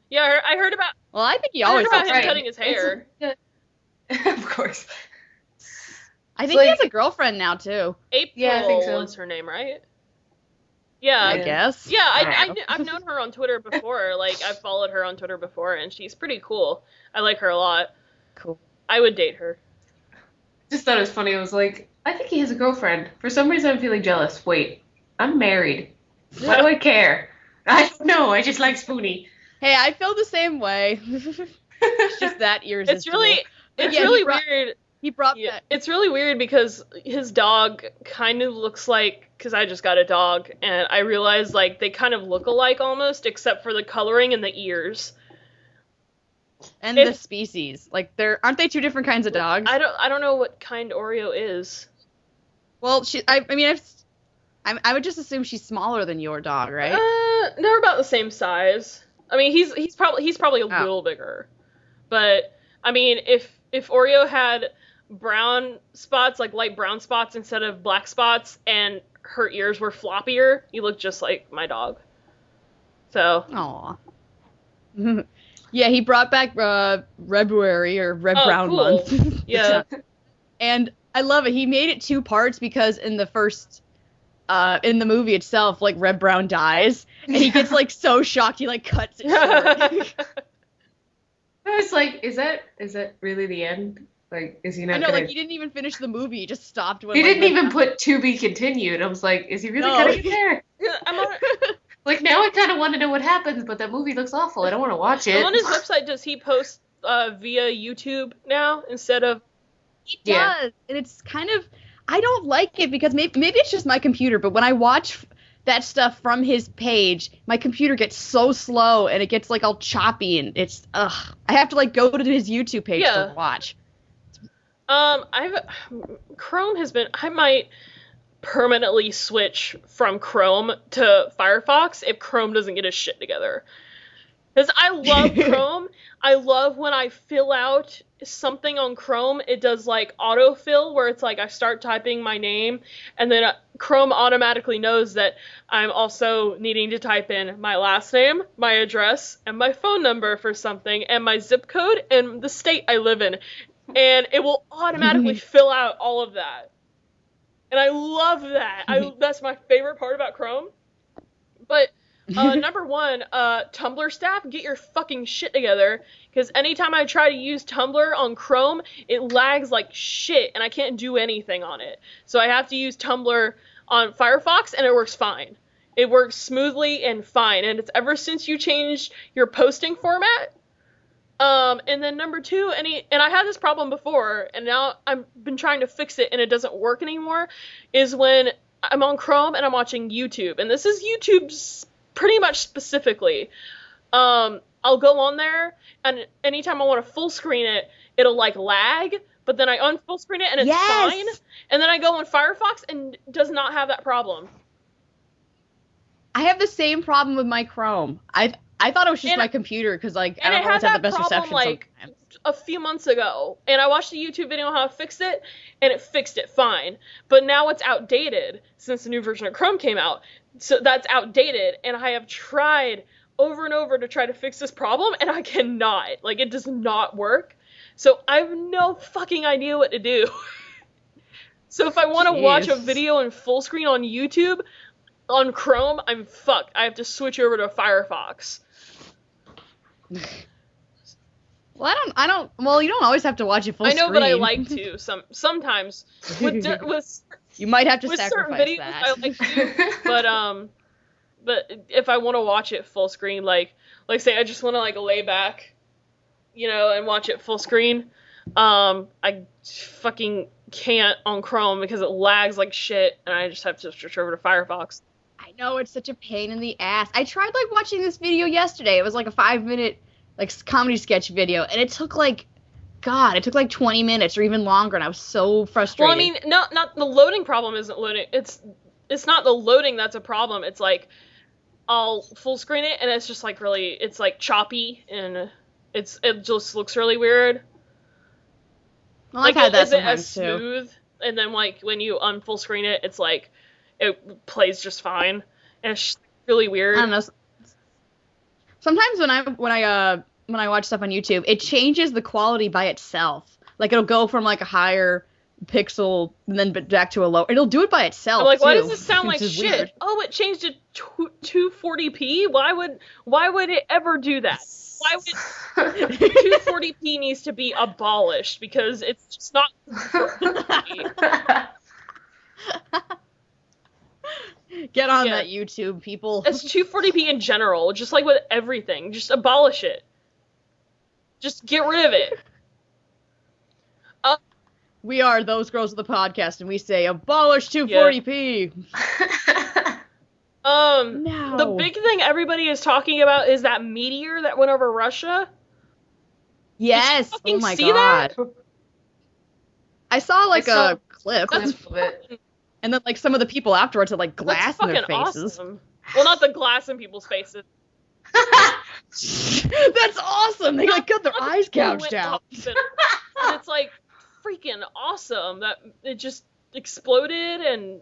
Yeah, I heard about Well, I think he I always heard about looks him good. cutting his hair. Of course. I think he has a girlfriend now too. April Yeah, I think so. is her name, right? Yeah. I guess. Yeah, Wow. I've known her on Twitter before. Like, I've followed her on Twitter before, and she's pretty cool. I like her a lot. Cool. I would date her. Just thought it was funny. I was like, I think he has a girlfriend. For some reason, I'm feeling jealous. Wait, I'm married. Why do I care? I don't know. I just like Spoonie. Hey, I feel the same way. It's just that It's really weird. He brought Yeah, back. it's really weird because his dog kind of looks like, because I just got a dog, and I realized, like, they kind of look alike almost, except for the coloring and the ears. And the species. Like, aren't they 2 different kinds of dogs? I don't know what kind Oreo is. Well, I would just assume she's smaller than your dog, right? They're about the same size. I mean, he's probably a little bigger. But I mean, if Oreo had brown spots, like light brown spots instead of black spots, and her ears were floppier, you look just like my dog. So. Aw. Yeah, he brought back February or Red Brown cool. Month. Yeah. And I love it. He made it 2 parts because in the first in the movie itself, like Red Brown dies, and he gets like so shocked he like cuts it short. I was like, is that really the end? Like, is he not? I know, gonna... like he didn't even finish the movie. He just stopped when He like, didn't even put to be continued. I was like, is he really cutting it there? Yeah, Like, now I kind of want to know what happens, but that movie looks awful. I don't want to watch it. on his website, does he post via YouTube now instead of? He does, and it's kind of I don't like it because maybe it's just my computer, but when I watch that stuff from his page, my computer gets so slow and it gets like all choppy and it's I have to like go to his YouTube page to watch. Chrome has been. I might permanently switch from Chrome to Firefox if Chrome doesn't get his shit together. Because I love Chrome. I love when I fill out something on Chrome, it does like autofill where it's like I start typing my name and then Chrome automatically knows that I'm also needing to type in my last name, my address, and my phone number for something, and my zip code and the state I live in. And it will automatically fill out all of that. And I love that. That's my favorite part about Chrome. But number one, Tumblr staff, get your fucking shit together. Because anytime I try to use Tumblr on Chrome, it lags like shit, and I can't do anything on it. So I have to use Tumblr on Firefox, and it works fine. It works smoothly and fine. And it's ever since you changed your posting format. And then number two, and I had this problem before, and now I've been trying to fix it, and it doesn't work anymore, is when I'm on Chrome and I'm watching YouTube. And this is YouTube's pretty much specifically. I'll go on there, and anytime I want to full screen it, it'll like lag, but then I unfull screen it and it's fine. And then I go on Firefox and does not have that problem. I have the same problem with my Chrome. I thought it was just my computer because like I don't always have the best reception like sometimes. A few months ago, and I watched a YouTube video on how to fix it, and it fixed it fine. But now it's outdated since the new version of Chrome came out. So that's outdated, and I have tried over and over to try to fix this problem, and I cannot. Like, it does not work. So I have no fucking idea what to do. So if I want to watch a video in full screen on YouTube, on Chrome, I'm fucked. I have to switch over to Firefox. Well, well, you don't always have to watch it full screen. I know, but I like to. Sometimes. With you might have to with sacrifice certain videos, that. I like to. But if I want to watch it full screen, like say I just want to like lay back, and watch it full screen, I fucking can't on Chrome because it lags like shit, and I just have to switch over to Firefox. I know, it's such a pain in the ass. I tried like watching this video yesterday. It was like a 5-minute like comedy sketch video, and it took like 20 minutes or even longer, and I was so frustrated. Well, I mean, not the loading problem isn't loading. It's not the loading that's a problem. It's like I'll full screen it, and it's just like really, it's like choppy, and it just looks really weird. Well, I've had that sometimes too. Smooth, and then like when you unfull screen it, it's like it plays just fine, and it's just really weird. I don't know. Sometimes when I watch stuff on YouTube, it changes the quality by itself. Like it'll go from like a higher pixel and then back to a low. It'll do it by itself. I'm like, too, why does this sound like shit? Weird. Oh, it changed to 240p. Why would it ever do that? Why would 240p needs to be abolished because it's just not. Get on that YouTube, people. It's 240p in general, just like with everything. Just abolish it. Just get rid of it. We are those girls of the podcast, and we say abolish 240p. No. The big thing everybody is talking about is that meteor that went over Russia. Yes. Did you oh my see god. That? I saw like a clip. of it. And then like some of the people afterwards had like glass in their faces. Awesome. Well, not the glass in people's faces. That's awesome. They like got their eyes gouged out. And it's like freaking awesome that it just exploded, and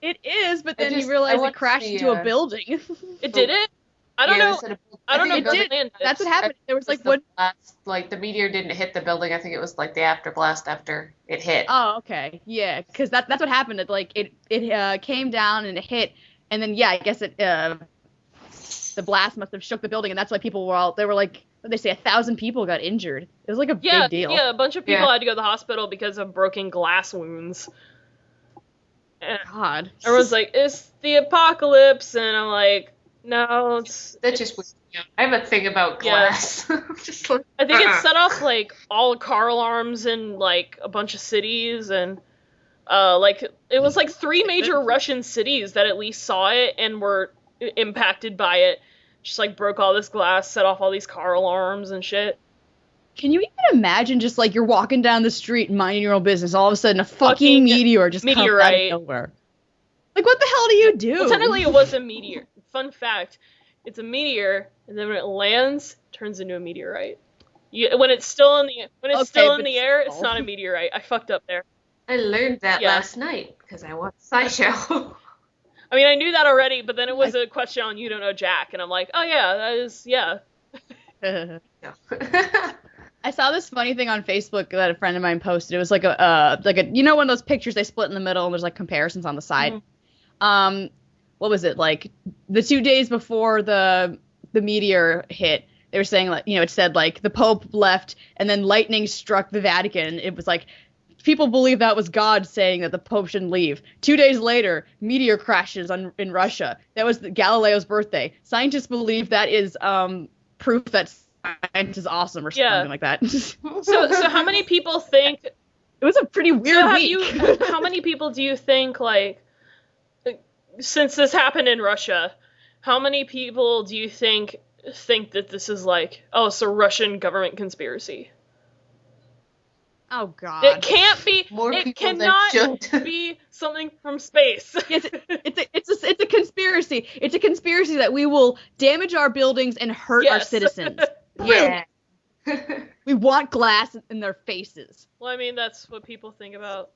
it is, but then you realize it crashed into a building. It did it? I don't know. I don't know. It did. That's what happened. There was like one. Like the meteor didn't hit the building. I think it was like the afterblast after it hit. Oh, okay. Yeah, because that's what happened. It came down and it hit, and then I guess the blast must have shook the building, and that's why people were like, they say 1,000 people got injured. It was like a big deal. Yeah, a bunch of people had to go to the hospital because of broken glass wounds. And God. Everyone's like, it's the apocalypse, and I'm like, no, That's just weird. I have a thing about glass. Just like, I think it set off like all car alarms in like a bunch of cities, and Like, it was like 3 major Russian cities that at least saw it and were impacted by it. Just, like, broke all this glass, set off all these car alarms and shit. Can you even imagine just, like, you're walking down the street minding your own business, all of a sudden a fucking meteor just comes out of nowhere? Like, what the hell do you do? Well, technically it was a meteor. Fun fact, it's a meteor, and then when it lands, it turns into a meteorite. When it's still in the air, it's not a meteorite. I fucked up there. I learned that last night because I watched SciShow. I mean, I knew that already, but then it was a question on You Don't Know Jack, and I'm like, oh yeah, that is, yeah. I saw this funny thing on Facebook that a friend of mine posted. It was like a you know, one of those pictures they split in the middle and there's like comparisons on the side. Mm-hmm. What was it, like the 2 days before the meteor hit? They were saying, like, you know, it said like the Pope left and then lightning struck the Vatican. It was like people believe that was God saying that the Pope shouldn't leave. 2 days later, meteor crashes in Russia. That was Galileo's birthday. Scientists believe that is proof that science is awesome or something like that. So how many people think it was a pretty weird week? How many people do you think, like, since this happened in Russia, how many people do you think that this is like, oh, it's a Russian government conspiracy? Oh God! It can't be. More it cannot be something from space. Yes, it's a conspiracy. It's a conspiracy that we will damage our buildings and hurt our citizens. Yeah. We want glass in their faces. Well, I mean, that's what people think about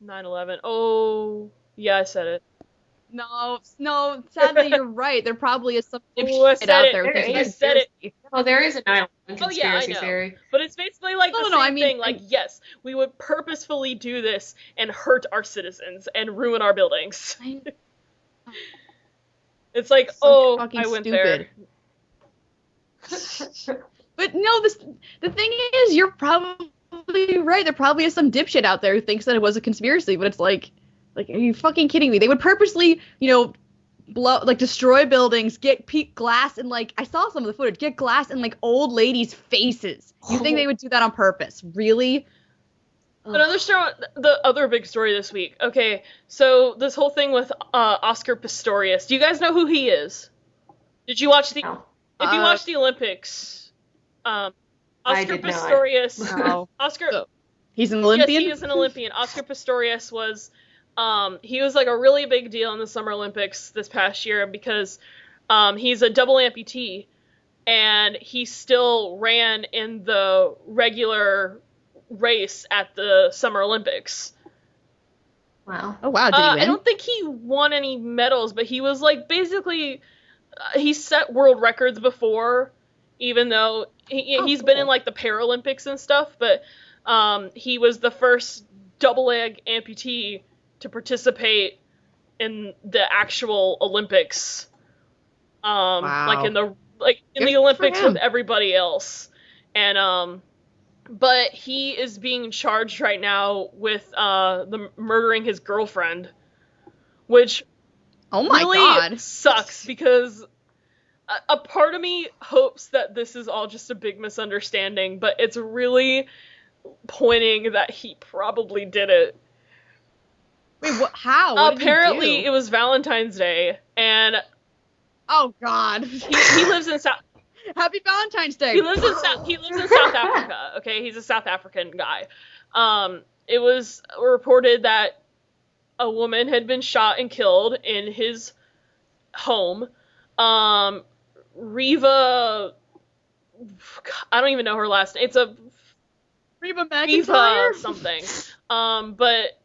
9/11. Oh, yeah, I said it. No, sadly you're right. There probably is some shit out there. I said it. Oh, there is a 9/11 conspiracy theory. But it's basically like the same thing. Like, yes, we would purposefully do this and hurt our citizens and ruin our buildings. It's like, oh, I went stupid. There. But no, the thing is, you're probably right. There probably is some dipshit out there who thinks that it was a conspiracy, but it's like, are you fucking kidding me? They would purposely, you know, destroy buildings, get glass in, like, I saw some of the footage, get glass in, like, old ladies' faces. You think they would do that on purpose? Really? Another story, the other big story this week. Okay, so this whole thing with Oscar Pistorius. Do you guys know who he is? Did you watch the? No. If you watched the Olympics, Oscar Pistorius. No. Oscar. So, he's an Olympian. Yes, he is an Olympian. Oscar Pistorius was. He was like a really big deal in the Summer Olympics this past year because he's a double amputee and he still ran in the regular race at the Summer Olympics. Wow. Oh, wow. Did he win? I don't think he won any medals, but he was like basically he set world records before, even though he's been in like the Paralympics and stuff, but he was the first double leg amputee to participate in the actual Olympics, like in the Olympics with everybody else, and but he is being charged right now with the murdering his girlfriend, which really sucks because a part of me hopes that this is all just a big misunderstanding, but it's really pointing that he probably did it. Wait, how? What apparently, did he do? It was Valentine's Day, and oh God, he lives in South. Happy Valentine's Day. He lives in South Africa. Okay, he's a South African guy. It was reported that a woman had been shot and killed in his home. Reva, I don't even know her last name. It's a Reva McEntire something. But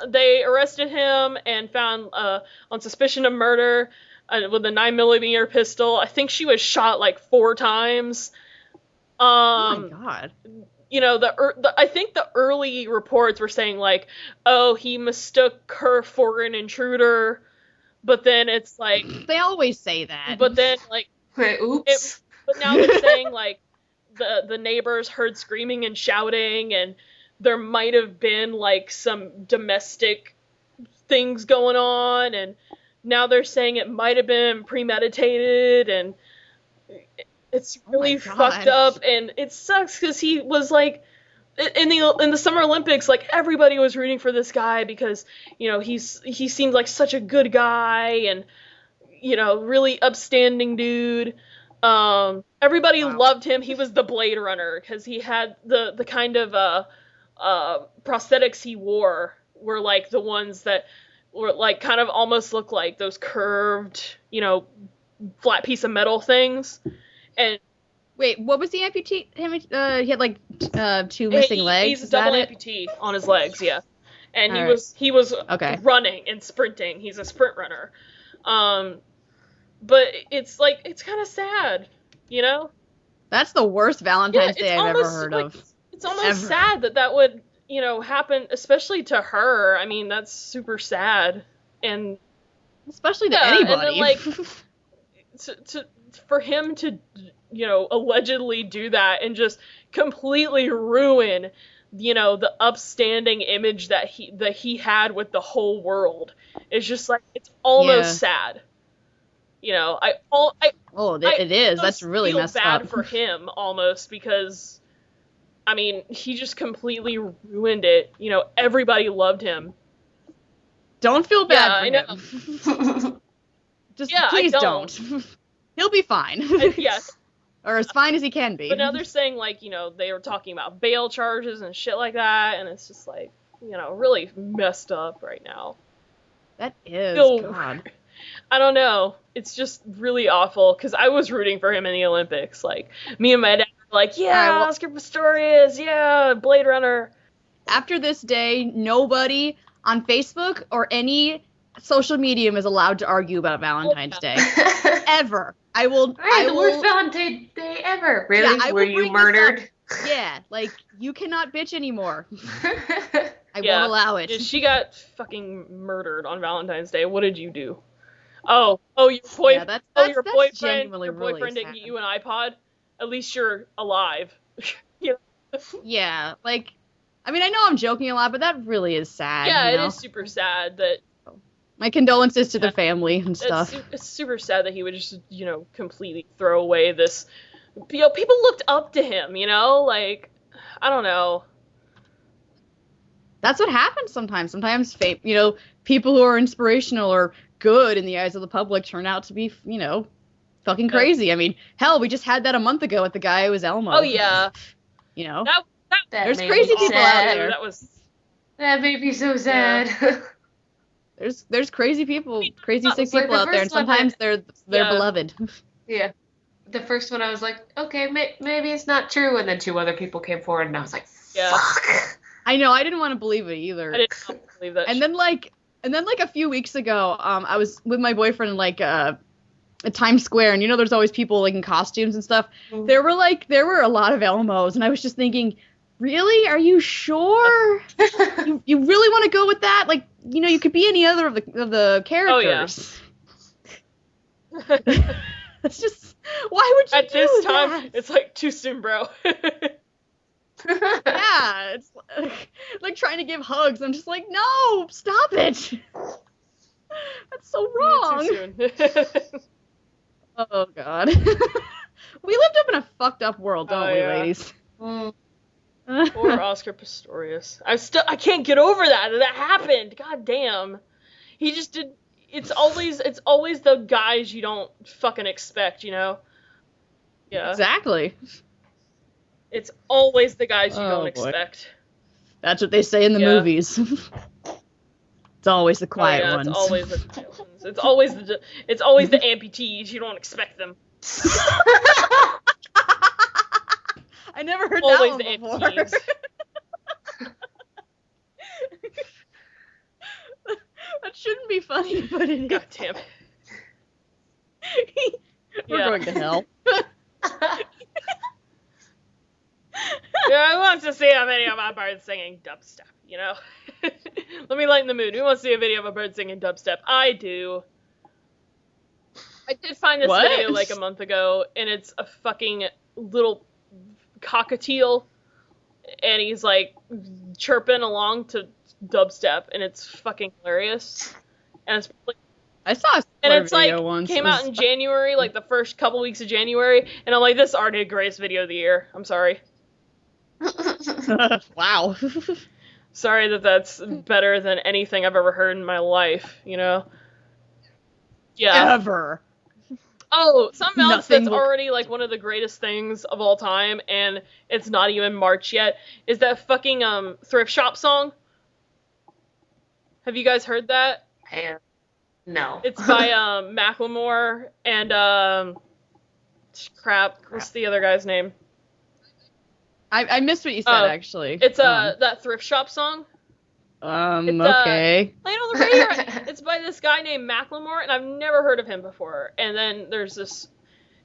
they arrested him and found on suspicion of murder with a 9mm pistol. I think she was shot like 4 times. Oh my God. You know, I think the early reports were saying like, oh, he mistook her for an intruder, but then it's like they always say that. But then like, oops. But now they're saying like the neighbors heard screaming and shouting, and there might have been like some domestic things going on, and now they're saying it might have been premeditated, and it's really fucked up, and it sucks because he was like in the Summer Olympics, like, everybody was rooting for this guy because, you know, he seemed like such a good guy and, you know, really upstanding dude. Everybody loved him. He was the Blade Runner because he had the kind of prosthetics he wore were like the ones that were like kind of almost look like those curved, you know, flat piece of metal things. And wait, what was the amputee? He had like 2 missing legs. He's a double amputee on his legs, yeah. And he was okay. running and sprinting. He's a sprint runner. But it's like, it's kind of sad, you know? That's the worst Valentine's Day I've ever heard of. It's almost sad that would, you know, happen, especially to her. I mean, that's super sad. And especially to anybody. And then, like, for him to, you know, allegedly do that and just completely ruin, you know, the upstanding image that he had with the whole world. It's just like, it's almost sad. You know, it is. That's really messed up. I feel bad for him almost because, I mean, he just completely ruined it. You know, everybody loved him. Don't feel bad for him. Just please don't. He'll be fine. Yes. Or as fine as he can be. But now they're saying, like, you know, they were talking about bail charges and shit like that, and it's just like, you know, really messed up right now. That is, God. I don't know. It's just really awful, because I was rooting for him in the Olympics. Like, me and my dad were like, yeah, Oscar Pistorius, yeah, Blade Runner. After this day, nobody on Facebook or any social medium is allowed to argue about Valentine's Day. Ever. The worst Valentine's Day ever. Really? Yeah, were you murdered? Yeah, like, you cannot bitch anymore. I won't allow it. Yeah, she got fucking murdered on Valentine's Day. What did you do? Your boyfriend didn't get you an iPod? At least you're alive. You know? Yeah, like, I mean, I know I'm joking a lot, but that really is sad. Yeah, you know? It is super sad that... My condolences to the family and stuff. It's super sad that he would just, you know, completely throw away this... You know, people looked up to him, you know? Like, I don't know. That's what happens sometimes. Sometimes, you know, people who are inspirational or good in the eyes of the public turn out to be, you know, fucking crazy. I mean, hell, we just had that a month ago with the guy who was Elmo. Oh, yeah. You know? There's crazy people out there. That made me so sad. Yeah. There's crazy people, crazy sick people out there, and sometimes they're beloved. Yeah. The first one I was like, okay, maybe it's not true, and then 2 other people came forward, and I was like, fuck. I know, I didn't want to believe it either. I didn't want to believe that. And then like a few weeks ago, I was with my boyfriend in like at Times Square, and you know, there's always people like in costumes and stuff. Mm-hmm. There were a lot of Elmos, and I was just thinking, really? Are you sure? you really want to go with that? Like, you know, you could be any other of the characters. Oh yeah. It's just, why would you at do this that? time? It's like too soon, bro. Yeah, it's like trying to give hugs. I'm just like, no, stop it. That's so wrong. Too soon. Oh God. We lived up in a fucked up world, don't we, ladies? Mm. Poor Oscar Pistorius. I can't get over that. That happened. God damn. He just did. It's always the guys you don't fucking expect, you know? Yeah. Exactly. It's always the guys you don't expect. That's what they say in the movies. It's always the quiet ones. It's always the quiet ones. It's always the amputees. You don't expect them. I never heard always that one the before. amputees. That shouldn't be funny, but it is. God damn it. We're going to hell. Yeah, who wants to see a video of a bird singing dubstep, you know? Let me lighten the mood. Who wants to see a video of a bird singing dubstep? I do. I did find this video like a month ago, and it's a fucking little cockatiel, and he's like chirping along to dubstep, and it's fucking hilarious. And it's like, I saw a video once. Came out in January, like the first couple weeks of January, and I'm like, this is already the greatest video of the year. I'm sorry. Wow. Sorry that's better than anything I've ever heard in my life, you know? Yeah. Ever. Oh, something else Nothing that's will- already, like, one of the greatest things of all time, and it's not even March yet, is that fucking, thrift shop song. Have you guys heard that? And no. It's by, Macklemore and, crap, what's the other guy's name? I missed what you said, actually. It's, that thrift shop song. It's, okay. Playing on the radio. It's by this guy named Macklemore, and I've never heard of him before. And then there's this,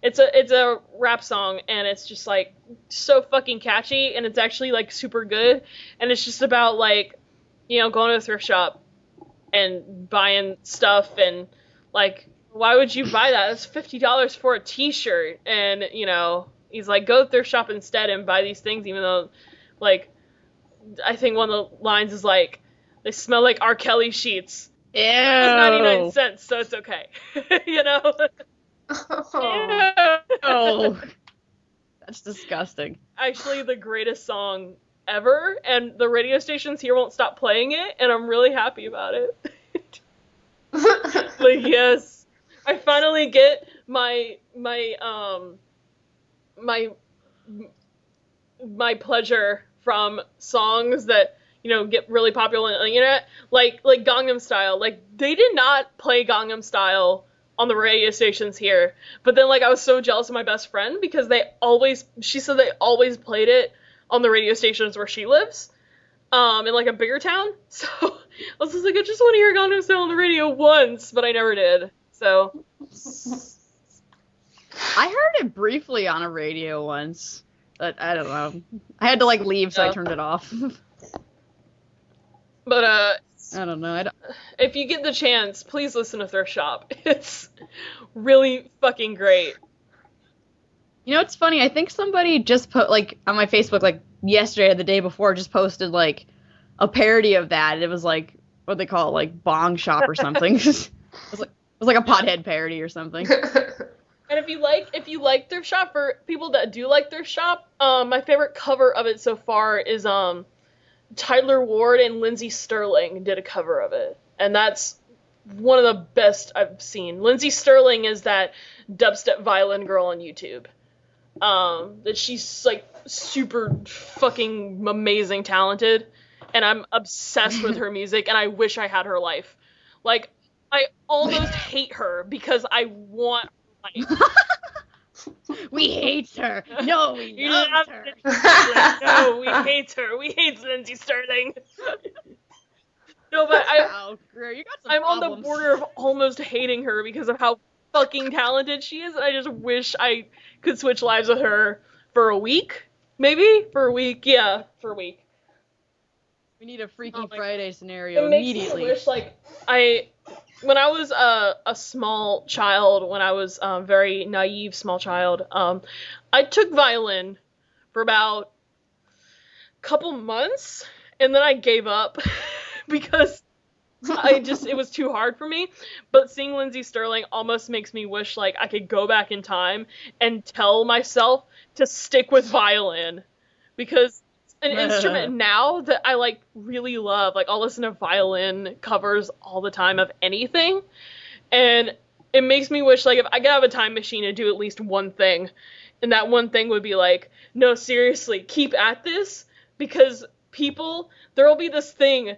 it's a rap song, and it's just like so fucking catchy, and it's actually like super good. And it's just about like, you know, going to a thrift shop and buying stuff, and like, why would you buy that? It's $50 for a T-shirt, and you know, he's like, go to thrift shop instead and buy these things, even though, like, I think one of the lines is like, they smell like R. Kelly sheets. Ew. It's 99 cents, so it's okay. You know? Oh. That's disgusting. Actually, the greatest song ever, and the radio stations here won't stop playing it, and I'm really happy about it. Like, yes. I finally get my pleasure from songs that, you know, get really popular on the internet, like Gangnam Style. Like, they did not play Gangnam Style on the radio stations here, but then, like, I was so jealous of my best friend because she said they always played it on the radio stations where she lives, in, like, a bigger town, so I was just like, I just want to hear Gangnam Style on the radio once, but I never did, so. I heard it briefly on a radio once. But I don't know. I had to like leave, so I turned it off. But I don't know. if you get the chance, please listen to Thrift Shop. It's really fucking great. You know, it's funny. I think somebody just put like on my Facebook like yesterday or the day before just posted like a parody of that. It was like what they call it, like Bong Shop or something. It was like a pothead parody or something. And if you like Thrift Shop, for people that do like Thrift Shop, my favorite cover of it so far is Tyler Ward and Lindsey Sterling did a cover of it, and that's one of the best I've seen. Lindsey Sterling is that dubstep violin girl on YouTube. That she's like super fucking amazing talented, and I'm obsessed with her music, and I wish I had her life. Like, I almost hate her because I want her life. We hate her. No, we love her. No, we hate her. We hate Lindsey Sterling. No, but Greer, you got some I'm problems. on the border of almost hating her because of how fucking talented she is, and I just wish I could switch lives with her for a week. Maybe? For a week. Yeah, for a week. We need a Freaky Friday scenario it makes immediately. Me wish, like, when I was a small child, when I was a very naive small child, I took violin for about a couple months, and then I gave up because it was too hard for me. But seeing Lindsey Sterling almost makes me wish, like, I could go back in time and tell myself to stick with violin, because an instrument now that I, like, really love. Like, I'll listen to violin covers all the time of anything, and it makes me wish, like, if I could have a time machine and do at least one thing, and that one thing would be, like, no, seriously, keep at this, because there'll be this thing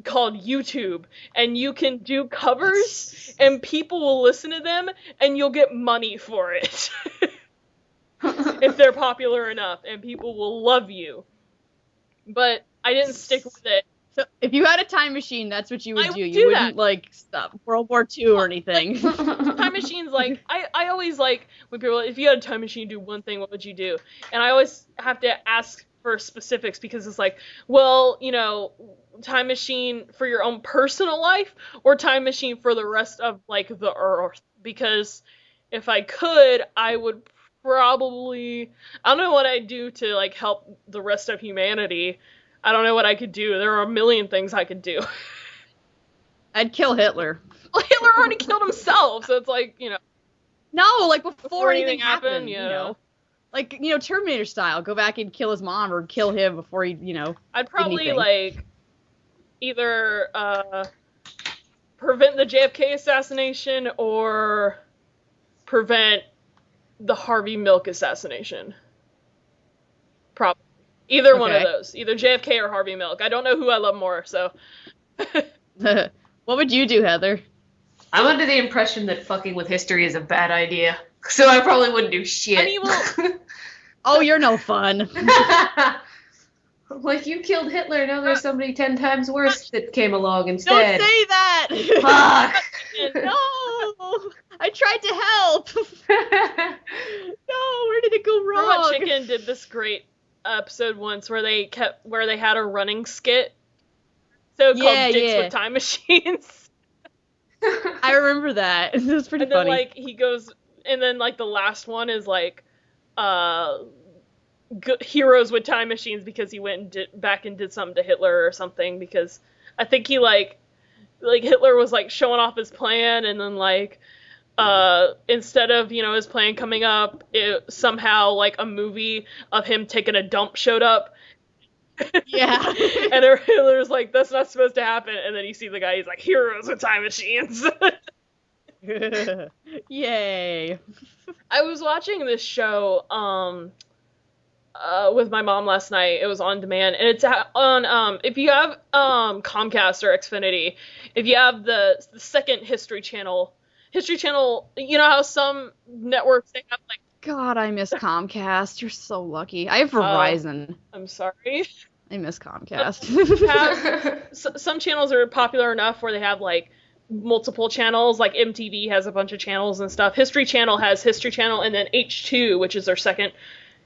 called YouTube, and you can do covers, and people will listen to them, and you'll get money for it. If they're popular enough, and people will love you. But I didn't stick with it. So if you had a time machine, that's what you would do. You do wouldn't, that. like, stop World War II or anything. Time machines, like, I always like when people are like, if you had a time machine to do one thing, what would you do? And I always have to ask for specifics, because it's like, well, you know, time machine for your own personal life or time machine for the rest of, like, the earth. Because if I could, I would probably, I don't know what I'd do to, like, help the rest of humanity. I don't know what I could do. There are a million things I could do. I'd kill Hitler. Well, Hitler already killed himself, so it's like, you know. No, like before anything happened, yeah. you know. Like, Terminator style. Go back and kill his mom or kill him before he, I'd probably, anything. like, either prevent the JFK assassination or prevent the Harvey Milk assassination. Probably. Either one of those. Either JFK or Harvey Milk. I don't know who I love more, so. What would you do, Heather? I'm under the impression that fucking with history is a bad idea. So I probably wouldn't do shit. I mean, well, oh, you're no fun. Like, you killed Hitler, now there's somebody 10 times worse that came along instead. Don't say that! Fuck! No! I tried to help! No, where did it go wrong? Robot Chicken did this great episode once where they had a running skit. So called Dicks with Time Machines. I remember that. It was pretty funny. And then, like, he goes, and then, like, the last one is, like, heroes with time machines because he went and back and did something to Hitler or something, because I think he, like Hitler was, like, showing off his plan, and then, like, instead of, his plan coming up, somehow, like, a movie of him taking a dump showed up. Yeah. And Hitler's like, that's not supposed to happen, and then you see the guy, he's like, heroes with time machines. Yay. I was watching this show, with my mom last night. It was on demand, and it's on, if you have, Comcast or Xfinity, if you have the second History Channel, you know how some networks, they have, like, God, I miss Comcast. You're so lucky. I have Verizon. I'm sorry. I miss Comcast. Some channels are popular enough where they have, like, multiple channels, like MTV has a bunch of channels and stuff. History Channel has History Channel, and then H2, which is their second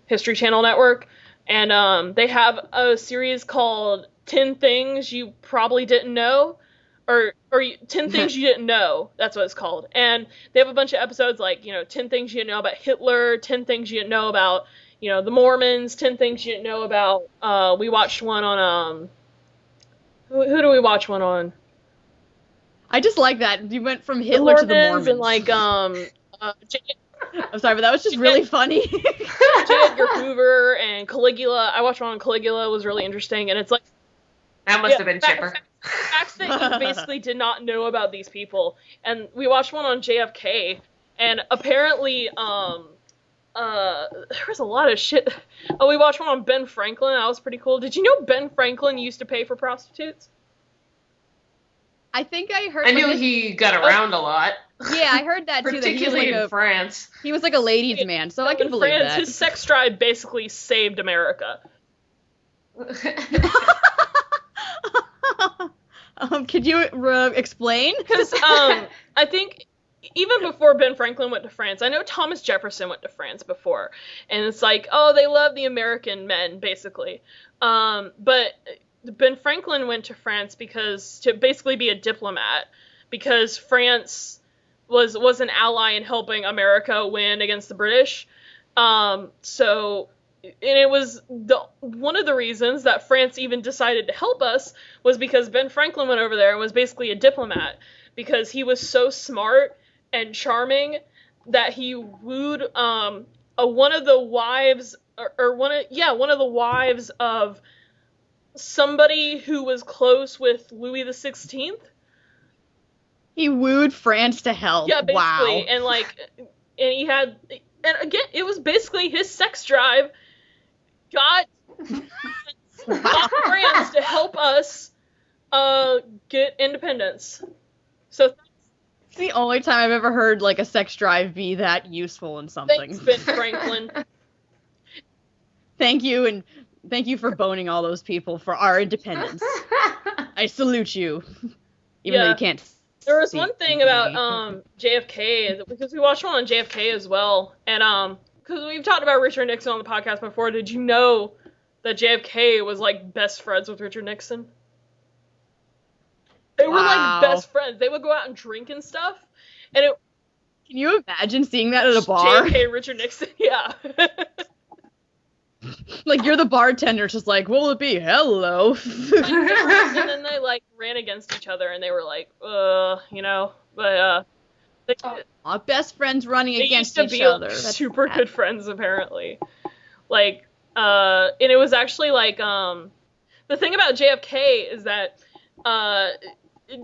History Channel network, and they have a series called 10 Things You Probably Didn't Know, or 10 Things You Didn't Know, that's what it's called. And they have a bunch of episodes like, 10 Things You Didn't Know About Hitler, 10 Things You Didn't Know About, the Mormons, 10 Things You Didn't Know About, we watched one on, who do we watch one on? I just like that. You went from Hitler to the Mormons. And, like, I'm sorry, but that was just really funny. J. Edgar Hoover and Caligula. I watched one on Caligula. It was really interesting, and it's like... That must have been chipper. Facts that you basically did not know about these people. And we watched one on JFK, and apparently, there was a lot of shit. Oh, we watched one on Ben Franklin. That was pretty cool. Did you know Ben Franklin used to pay for prostitutes? I think I heard... I knew he got around a lot. Yeah, I heard that too. Particularly in France. He was like a ladies' man, so I can believe France, that. His sex drive basically saved America. Could you explain? Because I think even before Ben Franklin went to France, I know Thomas Jefferson went to France before, and it's like, oh, they love the American men, basically. But Ben Franklin went to France to basically be a diplomat, because France was an ally in helping America win against the British. And it was one of the reasons that France even decided to help us was because Ben Franklin went over there and was basically a diplomat, because he was so smart and charming that he wooed one of the wives of somebody who was close with Louis XVI. He wooed France to help. Yeah, basically. Wow. And he had, and again, it was basically his sex drive got France to help us get independence. So it's the only time I've ever heard like a sex drive be that useful in something. Thanks, Ben Franklin. Thank you, and thank you for boning all those people for our independence. I salute you, even though you can't. There was one thing about JFK, because we watched one on JFK as well, and because we've talked about Richard Nixon on the podcast before. Did you know that JFK was, like, best friends with Richard Nixon? They were, like, best friends. They would go out and drink and stuff. And Can you imagine seeing that at a bar? JFK, Richard Nixon, yeah. Like, you're the bartender, just like, what will it be? Hello. And then they, like, ran against each other, and they were like, but, They, Our best friends running they against used to each be other. super good friends, apparently. Like, and it was actually like, the thing about JFK is that,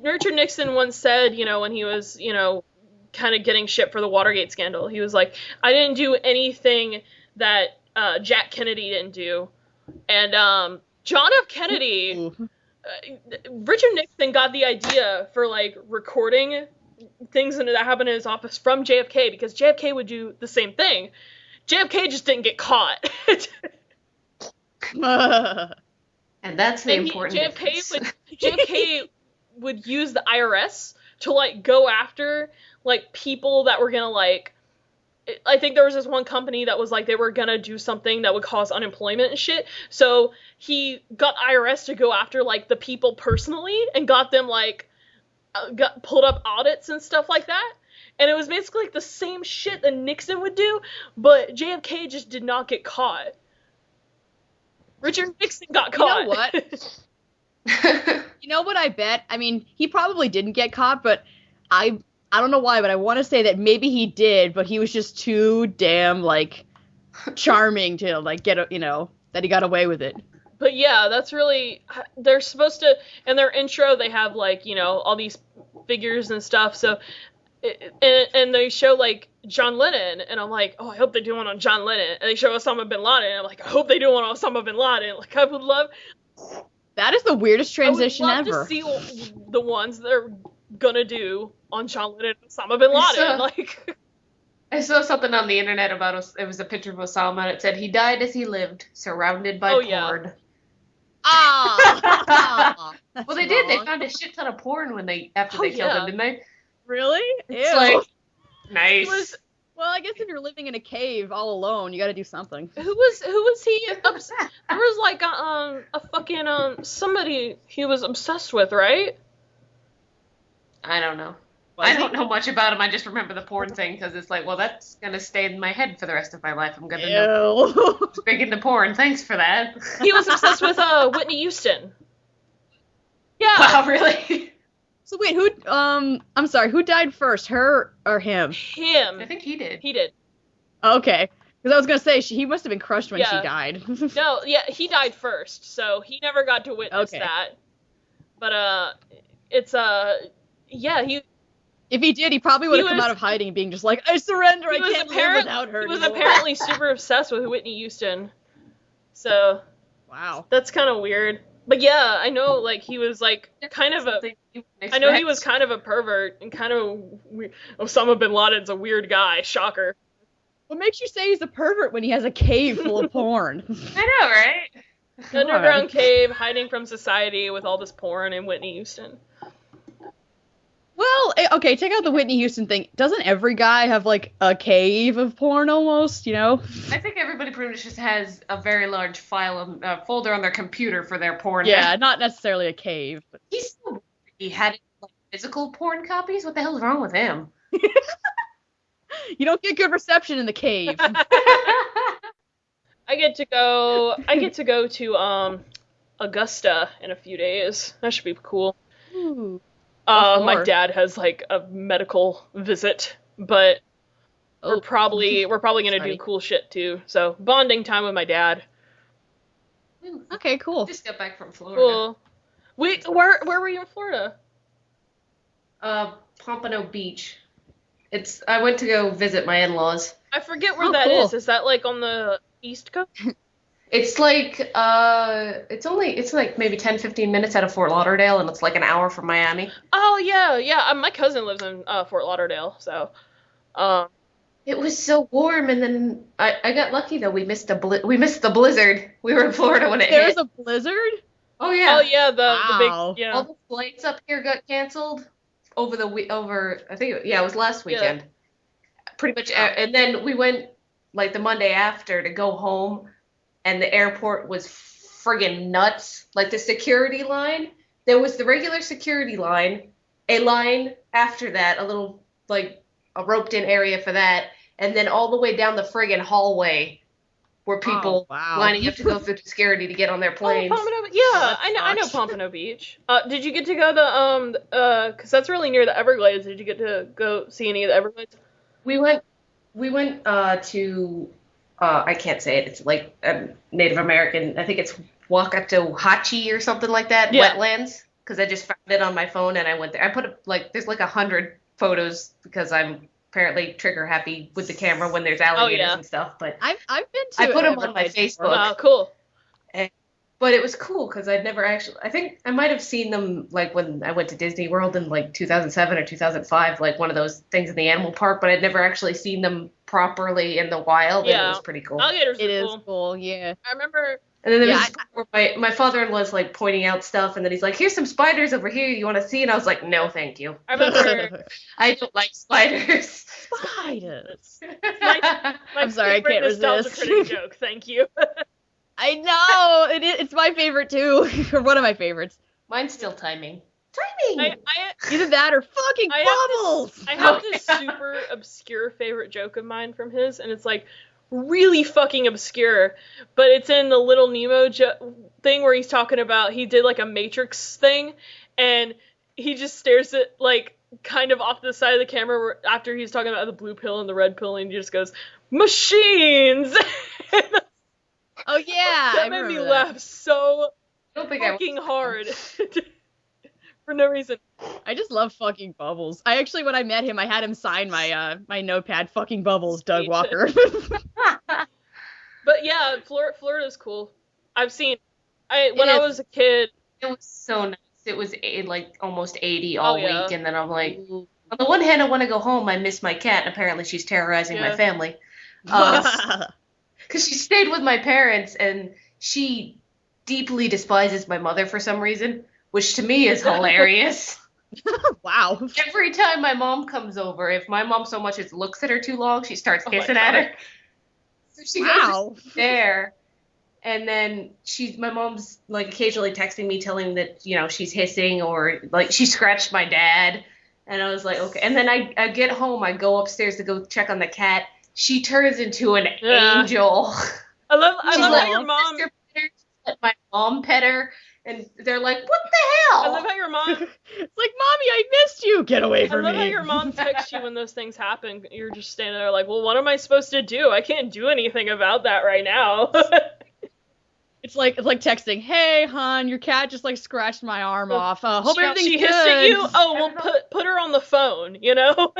Richard Nixon once said, when he was, kind of getting shit for the Watergate scandal, he was like, I didn't do anything that, Jack Kennedy didn't do. And, John F. Kennedy, Richard Nixon got the idea for, like, recording things that happened in his office from JFK, because JFK would do the same thing. JFK just didn't get caught. And that's the important difference. JFK would use the IRS to, like, go after, like, people that were gonna, like, I think there was this one company that was like, they were gonna do something that would cause unemployment and shit, so he got IRS to go after, like, the people personally, and got them, like, pulled up audits and stuff like that, and it was basically, like, the same shit that Nixon would do, but JFK just did not get caught. Richard Nixon got caught. You know what? You know what I bet? I mean, he probably didn't get caught, but I don't know why, but I want to say that maybe he did, but he was just too damn, like, charming to, like, get, that he got away with it. But yeah, that's really, they're supposed to, in their intro, they have, like, all these figures and stuff, so, and they show, like, John Lennon, and I'm like, oh, I hope they do one on John Lennon, and they show Osama bin Laden, and I'm like, I hope they do one on Osama bin Laden, like, I would love... That is the weirdest transition ever. I would love to see the ones they're gonna do on John Lennon and Osama bin Laden, I saw something on the internet about, it was a picture of Osama, and it said, he died as he lived, surrounded by porn. Yeah. Well, they did. They found a shit ton of porn after they killed him, didn't they? Really? It's like, nice. Well, I guess if you're living in a cave all alone, you gotta do something. Who was he? There was like a fucking somebody he was obsessed with, right? I don't know. I don't know much about him. I just remember the porn thing because it's like, well, that's gonna stay in my head for the rest of my life. I'm gonna know. He's big into porn. Thanks for that. He was obsessed with Whitney Houston. Yeah. Wow, really? So wait, I'm sorry, who died first, her or him? Him. I think he did. He did. Okay. Because I was going to say, he must have been crushed when she died. No, yeah, he died first, so he never got to witness that. But, yeah, he... If he did, he probably would have come out of hiding being just like, I surrender, I can't live without her. He was apparently super obsessed with Whitney Houston. So... Wow. That's kind of weird. But yeah, I know, like, he was, like, kind of a... I know he was kind of a pervert, and kind of Osama bin Laden's a weird guy. Shocker. What makes you say he's a pervert when he has a cave full of porn? I know, right? Underground cave, hiding from society with all this porn and Whitney Houston. Well, okay, take out the Whitney Houston thing. Doesn't every guy have, like, a cave of porn almost, I think everybody pretty much just has a very large folder on their computer for their porn. Yeah, not necessarily a cave. But... He had, like, physical porn copies? What the hell is wrong with him? You don't get good reception in the cave. I get to go to Augusta in a few days. That should be cool. Ooh. My dad has, like, a medical visit, but we're probably gonna do cool shit too. So bonding time with my dad. Okay, cool. Just got back from Florida. Cool. Wait, where were you in Florida? Pompano Beach. I went to go visit my in-laws. I forget where that is. Is that, like, on the East Coast? It's like, it's like maybe 10-15 minutes out of Fort Lauderdale, and it's like an hour from Miami. Oh, yeah. My cousin lives in Fort Lauderdale, so. It was so warm, and then I got lucky, though. We missed the blizzard. We were in Florida when it hit. There was a blizzard? Oh, yeah. Oh, yeah, the big, yeah. All the flights up here got canceled I think, it was last weekend. Yeah. Pretty much, and then we went, like, the Monday after to go home, and the airport was friggin' nuts. Like, the security line, there was the regular security line, a line after that, a little, like, a roped-in area for that, and then all the way down the friggin' hallway were people wow. lining up to go through security to get on their planes. Pompano, yeah, I know Pompano Beach. Did you get to go to because that's really near the Everglades. Did you get to go see any of the Everglades? We went to I can't say it. It's like Native American. I think it's Wakatohachi or something like that. Yeah. Wetlands. Because I just found it on my phone and I went there. I put there's like 100 photos because I'm apparently trigger happy with the camera when there's alligators and stuff. But I've been to. I put them on my Everglades Facebook. Oh, cool. But it was cool because I'd never actually. I think I might have seen them like when I went to Disney World in like 2007 or 2005, like one of those things in the animal park. But I'd never actually seen them properly in the wild. Yeah, and it was pretty cool. Alligators are It cool. is cool, yeah. I remember. And then there was where my father-in-law's like pointing out stuff, and then he's like, "Here's some spiders over here. You want to see?" And I was like, "No, thank you. I remember. I don't like spiders." Spiders. My I'm sorry, I can't nostalgia resist. critic joke. Thank you. I know it's my favorite too, or one of my favorites. Mine's still timing. Either that or fucking bubbles. I have this super obscure favorite joke of mine from his, and it's like really fucking obscure, but it's in the Little Nemo thing where he's talking about he did like a Matrix thing, and he just stares at like kind of off to the side of the camera after he's talking about the blue pill and the red pill, and he just goes, "Machines!" Oh yeah, that made me laugh so fucking hard. For no reason. I just love fucking Bubbles. I actually, when I met him, I had him sign my my notepad, fucking Bubbles, Doug Walker. But yeah, Florida's cool. I've seen, when I was a kid. It was so nice. It was like almost 80 all week, and then I'm like, Ooh. on the one hand, I want to go home. I miss my cat, and apparently she's terrorizing my family. Because she stayed with my parents, and she deeply despises my mother for some reason, which to me is hilarious. Wow. Every time my mom comes over, if my mom so much as looks at her too long, she starts hissing at her. So she goes there, and then my mom's like occasionally texting me telling that, you know, she's hissing, or like she scratched my dad. And I was like, okay. And then I get home, I go upstairs to go check on the cat. She turns into an angel. I love how your mom. Let my mom pet her, and they're like, "What the hell?" I love how your mom. It's like, Mommy, I missed you. Get away from me. I love how your mom texts you when those things happen. You're just standing there like, well, what am I supposed to do? I can't do anything about that right now. It's like texting, "Hey, hon, your cat just like scratched my arm off. Hope everything's she good." hissed at you. Oh, well, put her on the phone. You know.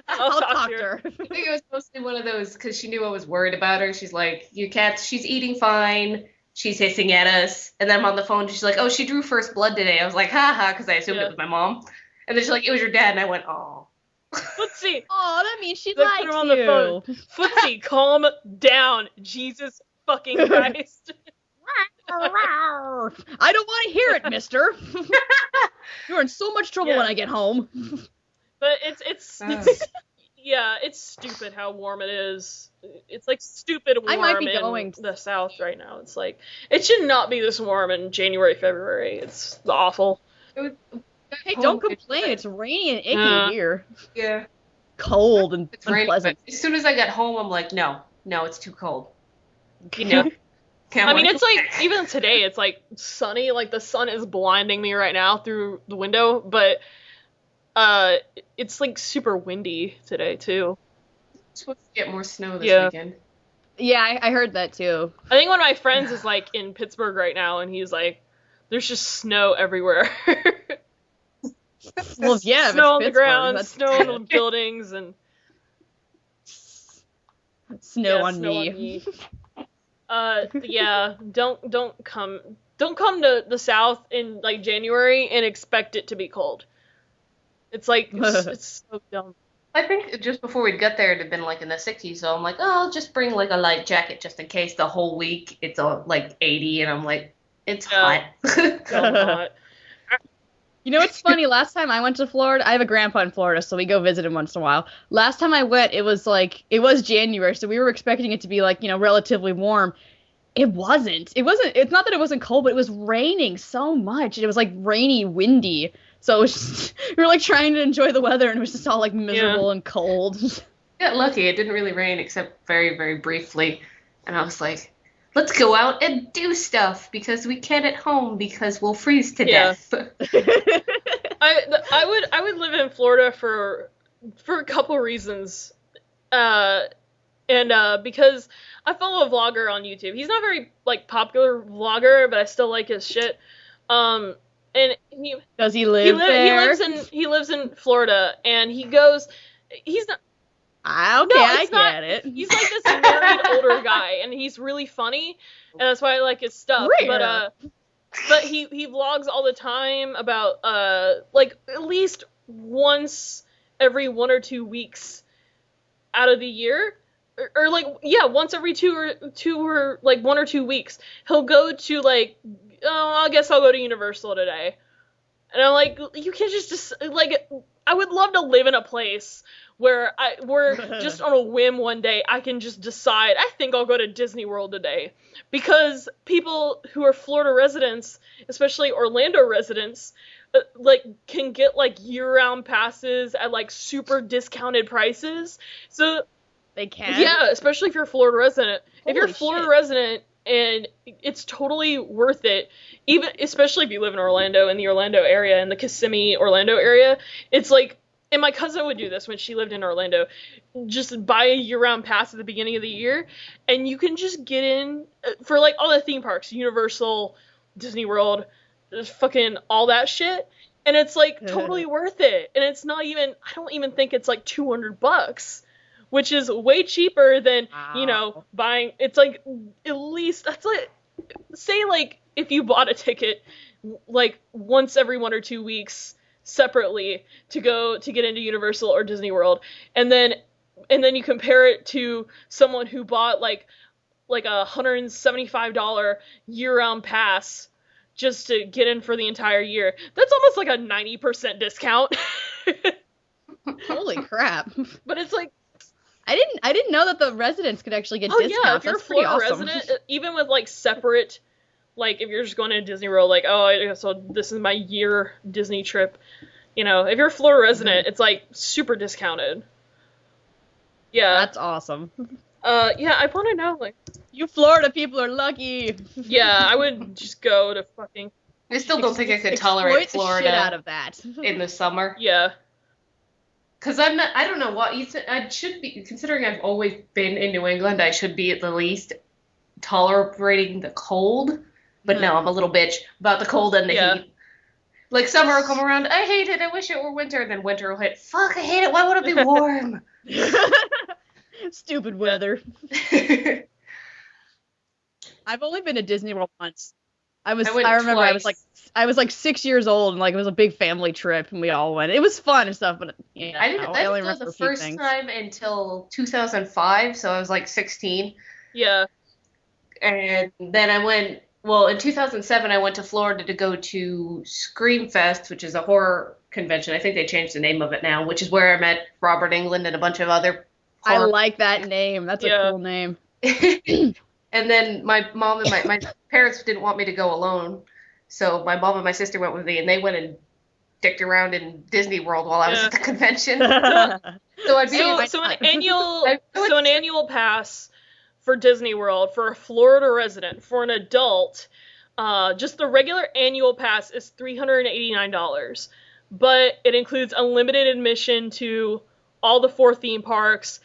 I'll talk to her. I think it was mostly one of those because she knew I was worried about her. She's like, "Your cat's, she's eating fine. She's hissing at us." And then I'm on the phone. She's like, "Oh, she drew first blood today." I was like, "Ha," because I assumed it was my mom. And then she's like, "It was your dad." And I went, "Oh." Footsie. Oh, that means she Like, likes put her on you. the phone. Footsie, calm down. Jesus fucking Christ. I don't want to hear it, mister. You're in so much trouble when I get home. But it's yeah, it's stupid how warm it is. It's like stupid warm I might be going in the South right now. It's like, it should not be this warm in January, February. It's awful. Hey, don't complain. It's rainy and icky here. Yeah. Cold and It's raining, unpleasant. but as soon as I got home, I'm like, no, it's too cold. You know. I mean, it's like, even today, it's like sunny. Like, the sun is blinding me right now through the window, but it's like super windy today too. Supposed to get more snow this weekend. Yeah, I heard that too. I think one of my friends is like in Pittsburgh right now, and he's like, "There's just snow everywhere." Well, yeah, snow on the Pittsburgh, ground, that's... snow on the buildings, and snow on me. Yeah, don't come to the South in like January and expect it to be cold. It's like it's so dumb. I think just before we'd get there, it had been like in the 60s, so I'm like, oh, I'll just bring like a light jacket just in case the whole week it's like 80, and I'm like, it's hot. Hot. You know what's funny? Last time I went to Florida, I have a grandpa in Florida, so we go visit him once in a while. Last time I went, it was January, so we were expecting it to be like, you know, relatively warm. It wasn't. It's not that it wasn't cold, but it was raining so much. It was like rainy, windy. So it was just, we were like trying to enjoy the weather, and it was just all like miserable and cold. got lucky. It didn't really rain except very, very briefly. And I was like, let's go out and do stuff because we can't at home because we'll freeze to Yeah. death. I would live in Florida for a couple reasons. Because I follow a vlogger on YouTube. He's not very like popular vlogger, but I still like his shit. And Does he live there? He lives in Florida, and he goes. He's not. Okay, No, I it's not. get it. He's like this married older guy, and he's really funny, and that's why I like his stuff. Rare. But he vlogs all the time about like at least once every 1 or 2 weeks out of the year, or like once every two or like 1 or 2 weeks he'll go to like, oh, I guess I'll go to Universal today, and I'm like, you can't just like, I would love to live in a place where just on a whim one day I can just decide, I think I'll go to Disney World today. Because people who are Florida residents, especially Orlando residents, like can get like year-round passes at like super discounted prices. So They can? yeah, especially if you're a Florida resident. If you're a Holy Florida shit. resident, and it's totally worth it, even especially if you live in Orlando, in the Orlando area, in the Kissimmee, Orlando area, it's like, and my cousin would do this when she lived in Orlando, just buy a year-round pass at the beginning of the year, and you can just get in for like all the theme parks, Universal, Disney World, fucking all that shit, and it's like totally worth it, and it's not even, I don't even think it's like $200, which is way cheaper than, you know, buying, it's like, at least, that's like, say like, if you bought a ticket, like, once every 1 or 2 weeks, separately, to get into Universal or Disney World, and then you compare it to someone who bought, like a $175 year-round pass just to get in for the entire year, that's almost like a 90% discount. Holy crap. But it's like, I didn't know that the residents could actually get discounts. yeah, if you're a That's pretty Florida awesome. resident, even with like separate, like if you're just going to Disney World, like, oh, so this is my year Disney trip, you know, if you're a Florida resident, it's like super discounted. Yeah. That's awesome. Yeah, I want to know, like, You Florida people are lucky. yeah, I would just go to fucking, I still don't think I could Exploit tolerate the Florida shit out of that. in the summer. yeah. Because I don't know what, I should be, considering I've always been in New England, I should be at the least tolerating the cold. But no, I'm a little bitch about the cold and the heat. Like, summer will come around, I hate it, I wish it were winter, and then winter will hit, fuck, I hate it, why would it be warm? Stupid weather. I've only been to Disney World once. I remember twice. I was like 6 years old, and like it was a big family trip, and we all went. It was fun and stuff, but yeah, I didn't only go remember the a few first things. time until 2005, so I was like 16. Yeah. And then I went, well, in 2007, I went to Florida to go to Screamfest, which is a horror convention. I think they changed the name of it now, which is where I met Robert Englund and a bunch of other I horror. like that name. That's a cool name. And then my mom and my parents didn't want me to go alone, so my mom and my sister went with me, and they went and dicked around in Disney World while I was at the convention. So I'd be So an annual pass for Disney World for a Florida resident, for an adult, just the regular annual pass is $389, but it includes unlimited admission to all the 4 theme parks,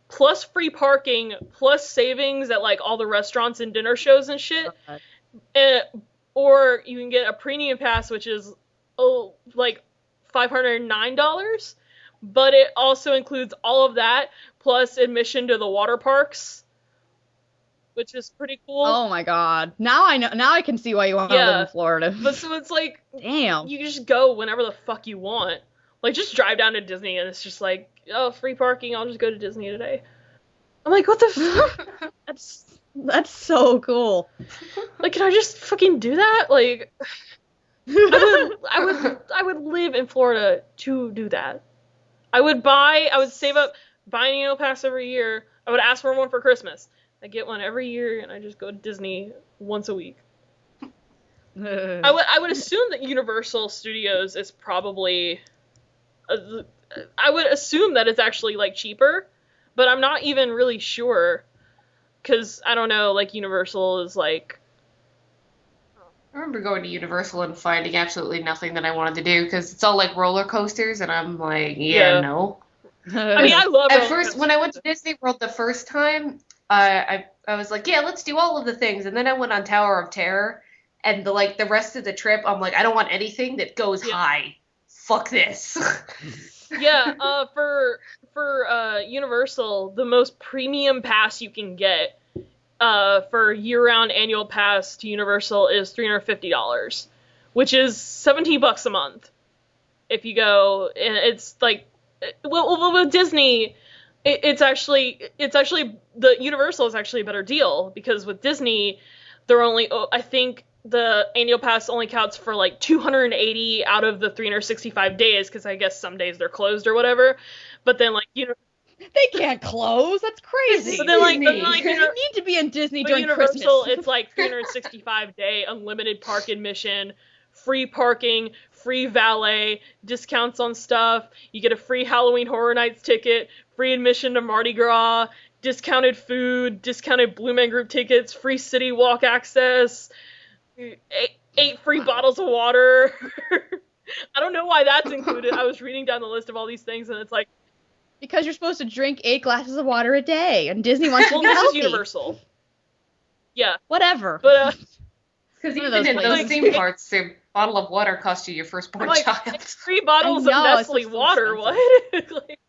plus free parking, plus savings at like all the restaurants and dinner shows and shit. Or you can get a premium pass, which is like $509, but it also includes all of that plus admission to the water parks, which is pretty cool. Oh my god. Now I know. Now I can see why you want to live in Florida. But so it's like, damn. You can just go whenever the fuck you want. Like, just drive down to Disney and it's just like, oh, free parking, I'll just go to Disney today. I'm like, what the fuck? That's so cool. Like, can I just fucking do that? Like, I would live in Florida to do that. I would save up, buy an annual pass every year. I would ask for one for Christmas. I get one every year, and I just go to Disney once a week. I would assume that Universal Studios is probably, I would assume that it's actually like cheaper, but I'm not even really sure, because, I don't know, like, Universal is, like... I remember going to Universal and finding absolutely nothing that I wanted to do, because it's all, like, roller coasters, and I'm like, no. I mean, I love At roller first, coasters. when I went to Disney World the first time, I was like, yeah, let's do all of the things, and then I went on Tower of Terror, and the rest of the trip, I'm like, I don't want anything that goes high. Fuck this. Yeah, for Universal, the most premium pass you can get for year-round annual pass to Universal is $350, which is $17 a month. If you go, and it's like, well, with Disney, it's actually the Universal is actually a better deal, because with Disney, they're only, I think the annual pass only counts for like 280 out of the 365 days, because I guess some days they're closed or whatever. But then, like, they can't close. That's crazy. But then, like, you need to be in Disney during Universal, Christmas. it's like 365-day unlimited park admission, free parking, free valet, discounts on stuff. You get a free Halloween Horror Nights ticket, free admission to Mardi Gras, discounted food, discounted Blue Man Group tickets, free city walk access, 8 free bottles of water. I don't know why that's included. I was reading down the list of all these things, and it's like... Because you're supposed to drink 8 glasses of water a day, and Disney wants you to be this healthy. is Universal. Yeah. Whatever. But, Because One of even those in those places. theme parks, a bottle of water costs you your firstborn like, child. 3 bottles I know, of it's Nestle so water, expensive. what? Like,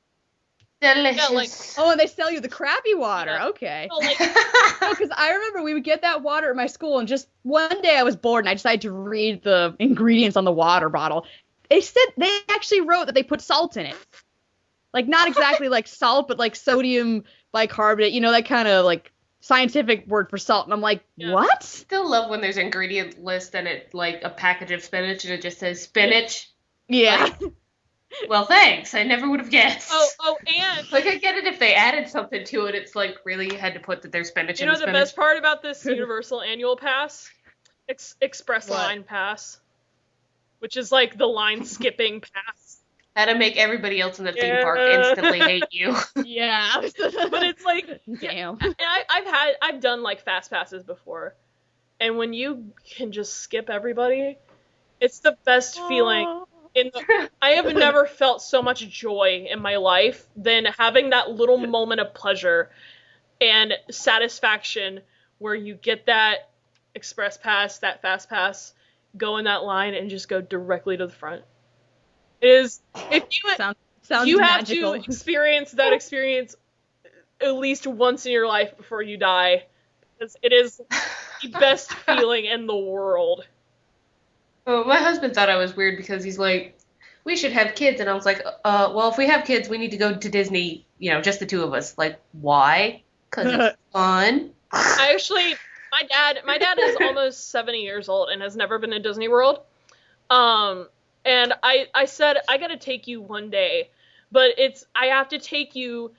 Delicious. yeah, like, Oh, and they sell you the crappy water. Yeah. Okay. so, like, Because I remember we would get that water at my school, and just one day I was bored, and I decided to read the ingredients on the water bottle. They actually wrote that they put salt in it. Like, not exactly like salt, but like sodium bicarbonate, that kind of like scientific word for salt. And I'm like, Yeah. what? Still love when there's an ingredient list and it, like, a package of spinach and it just says spinach. Yeah. Well, thanks. I never would have guessed. oh, and Like, I get it if they added something to it. It's like, really, you had to put that there's spinach you in know the the spinach. best part about this Universal annual pass? Express What? Line Pass, which is like the line skipping pass. How to make everybody else in the theme Yeah. park instantly hate you. Yeah. But it's like, Damn. and I've done like fast passes before, and when you can just skip everybody, it's the best feeling. I have never felt so much joy in my life than having that little moment of pleasure and satisfaction where you get that express pass, that fast pass, go in that line and just go directly to the front. It is, if you Sounds you have magical. to experience that experience at least once in your life before you die, because it is the best feeling in the world. Oh, my husband thought I was weird because he's like, we should have kids. And I was like, well, if we have kids, we need to go to Disney, just the two of us. Like, why? Because it's fun. I actually, my dad is almost 70 years old and has never been to Disney World. And I said, I gotta take you one day, but I have to take you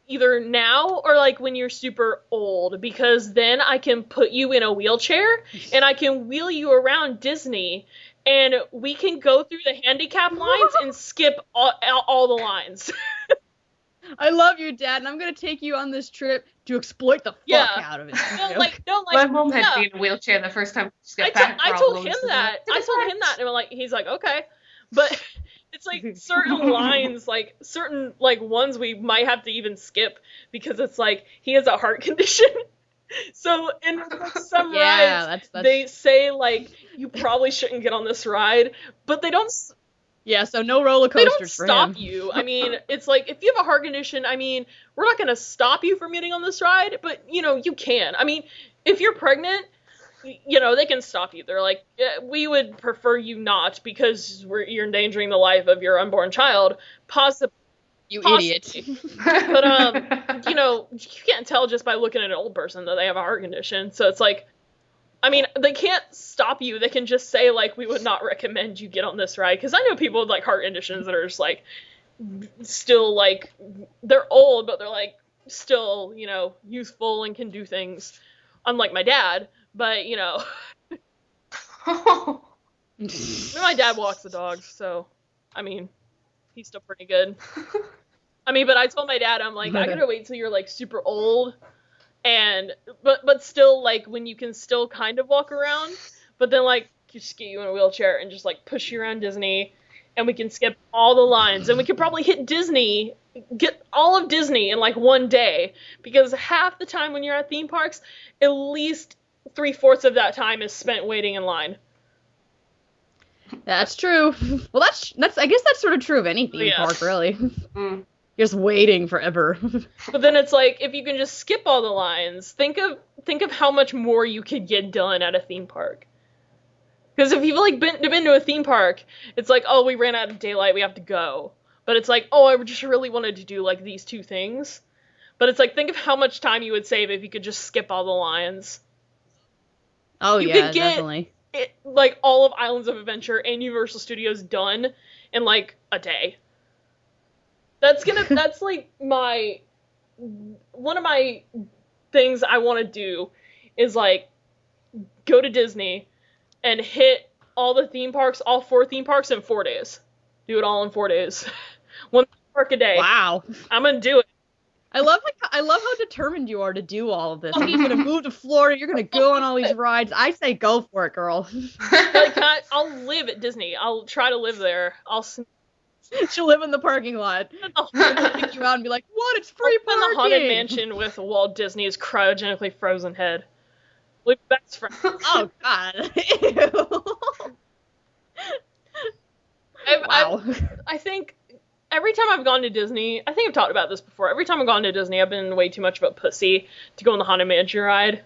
either now or like when you're super old, because then I can put you in a wheelchair and I can wheel you around Disney and we can go through the handicap lines and skip all the lines. I love you, Dad, and I'm gonna take you on this trip to exploit the fuck out of it. No, My mom had to be in a wheelchair the first time she got back I problems. told him that. And he's like, okay. But it's like certain lines, like certain like ones we might have to even skip because it's like he has a heart condition. So in like, some rides, they say like you probably shouldn't get on this ride, but they don't. Yeah, so no roller coasters They don't for stop him. you. I mean, it's like if you have a heart condition, I mean, we're not gonna stop you from getting on this ride, but you can. I mean, if you're pregnant, they can stop you. They're like, we would prefer you not because you're endangering the life of your unborn child. Possibly. You idiot. But, you can't tell just by looking at an old person that they have a heart condition. So it's like, I mean, they can't stop you. They can just say, like, we would not recommend you get on this ride. Because I know people with, like, heart conditions that are just, like, still, like, they're old, but they're, like, still, youthful and can do things. Unlike my dad. But, my dad walks the dogs, so, I mean, he's still pretty good. I mean, but I told my dad, I'm like, I gotta wait till you're, like, super old, and, but still, like, when you can still kind of walk around, but then, like, just get you in a wheelchair and just, like, push you around Disney, and we can skip all the lines, and we could probably get all of Disney in, like, one day, because half the time when you're at theme parks, at least 3/4 of that time is spent waiting in line. That's true. Well, that's I guess that's sort of true of any theme park, really. Mm. Just waiting forever. But then it's like, if you can just skip all the lines, think of how much more you could get done at a theme park. Because if you've, like, been to a theme park, it's like, oh, we ran out of daylight, we have to go. But it's like, oh, I just really wanted to do, like, these 2 things. But it's like, think of how much time you would save if you could just skip all the lines. Oh, you yeah, could get definitely. like, all of Islands of Adventure and Universal Studios done in, like, a day. That's, like, one of my things I want to do is, like, go to Disney and hit all the theme parks, all 4 theme parks in 4 days. Do it all in 4 days. 1 park a day. Wow. I'm gonna do it. I love how determined you are to do all of this. Like, you're gonna move to Florida, you're gonna go on all these rides. I say go for it, girl. Like, I'll live at Disney. I'll try to live there. She'll live in the parking lot. I'll pick you out and be like, what? It's free I'll parking! in the Haunted Mansion with Walt Disney's cryogenically frozen head. We're best friends. Oh, God. Ew. Wow. I think every time I've gone to Disney, I think I've talked about this before, every time I've gone to Disney, I've been way too much of a pussy to go on the Haunted Mansion ride.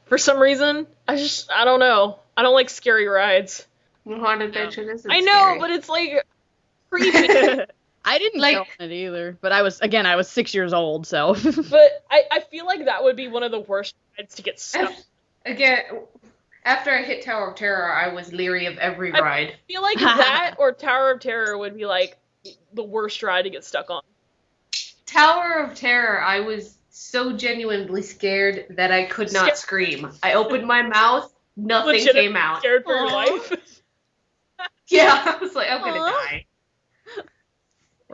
For some reason, I don't know. I don't like scary rides. The Haunted Mansion isn't I know, scary. but it's, like, creepy. I didn't go on it either, but I was 6 years old, so. But I feel like that would be one of the worst rides to get stuck. Again, after I hit Tower of Terror, I was leery of every ride. I feel like that or Tower of Terror would be, like, the worst ride to get stuck on. Tower of Terror, I was so genuinely scared that I could not scream. I opened my mouth, nothing came out. Scared for your life. Yeah, I was like, I'm gonna die.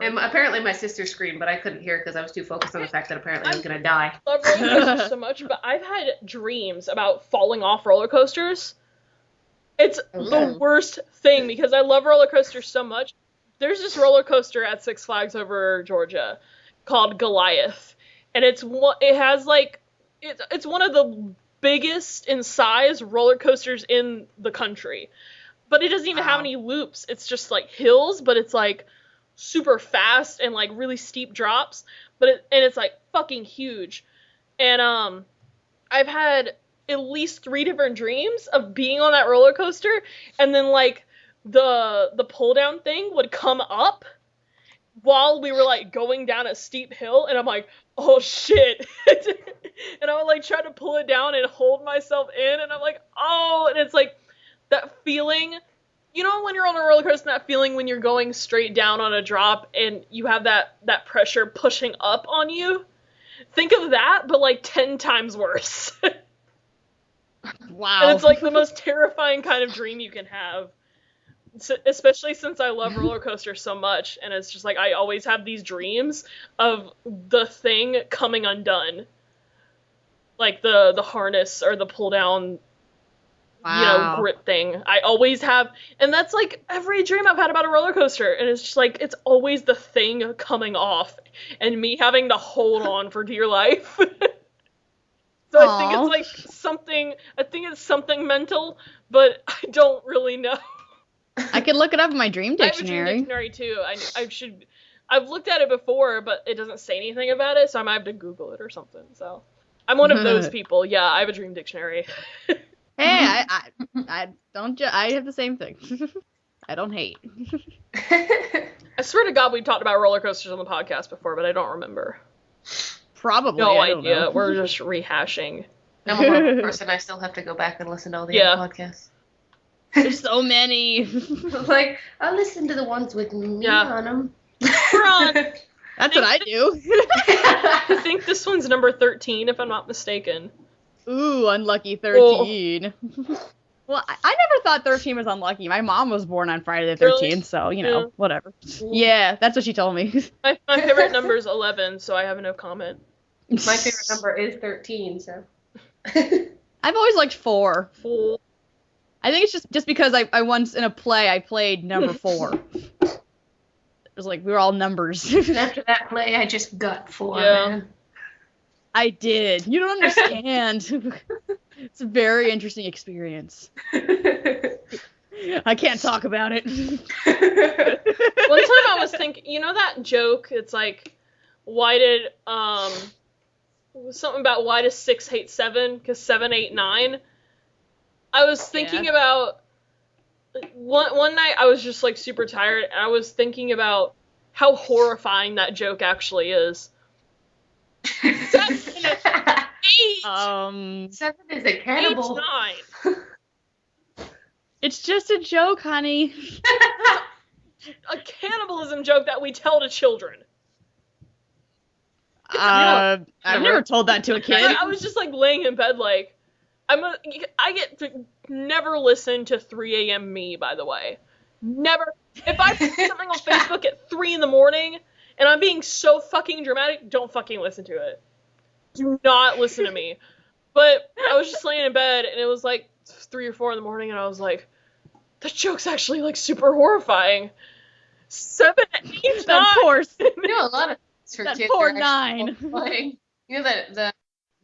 And apparently my sister screamed, but I couldn't hear because I was too focused on the fact that apparently I was gonna die. I love roller coasters so much, but I've had dreams about falling off roller coasters. It's the worst thing because I love roller coasters so much. There's this roller coaster at Six Flags over Georgia called Goliath, and it's one of the biggest in size roller coasters in the country. But it doesn't even have any loops. It's just, like, hills, but it's, like, super fast and, like, really steep drops. And it's, like, fucking huge. And I've had at least 3 different dreams of being on that roller coaster, and then, like, the pull down thing would come up while we were, like, going down a steep hill, and I'm like, oh shit. And I would, like, try to pull it down and hold myself in, and I'm like, oh, and it's like that feeling, you know, when you're on a roller coaster, that feeling when you're going straight down on a drop and you have that pressure pushing up on you? Think of that, but, like, 10 times worse. Wow. And it's, like, the most terrifying kind of dream you can have. Especially since I love roller coasters so much, and it's just, like, I always have these dreams of the thing coming undone. Like, the harness or the pull-down, grip thing. I always have, and that's, like, every dream I've had about a roller coaster, and it's just, like, it's always the thing coming off, and me having to hold on for dear life. So I think it's, like, something mental, but I don't really know. I could look it up in my dream I have a dictionary. dream dictionary, too. I've looked at it before, but it doesn't say anything about it, so I might have to Google it or something, so. I'm one of those people. Yeah, I have a dream dictionary. Hey, I don't I have the same thing. I don't hate. I swear to God we talked about roller coasters on the podcast before, but I don't remember. Probably. No I don't idea. know. We're just rehashing. I'm a horrible person. I still have to go back and listen to all the other podcasts. There's so many. Like, I'll listen to the ones with me on them. We're on. That's what I do. I think this one's number 13, if I'm not mistaken. Ooh, unlucky 13. Well, I never thought 13 was unlucky. My mom was born on Friday the 13th, Really? so, Yeah. whatever. Yeah, that's what she told me. My favorite number is 11, so I have no comment. My favorite number is 13, so. I've always liked 4. Fool. I think it's just because I once in a play I played number 4. It was like we were all numbers. And after that play, I just got 4, Yeah. man. I did. You don't understand. It's a very interesting experience. I can't talk about it. One time I was thinking, you know that joke? It's like, why did something about why does 6 hate 7? Because 7 ate 9. I was thinking about one night I was just like super tired, and I was thinking about how horrifying that joke actually is. 7 8 7 is a 8 cannibal. 9. It's just a joke, honey. A cannibalism joke that we tell to children. I've never told that to a kid. I was just like laying in bed like, I get to never listen to 3 a.m. me, by the way. Never. If I put something on Facebook at 3 in the morning and I'm being so fucking dramatic, don't fucking listen to it. Do not listen to me. But I was just laying in bed and it was like 3 or 4 in the morning and I was like, that joke's actually like super horrifying. 7, 8, 9. That poor, A lot of things for that kids poor are actually 9. horrifying. You know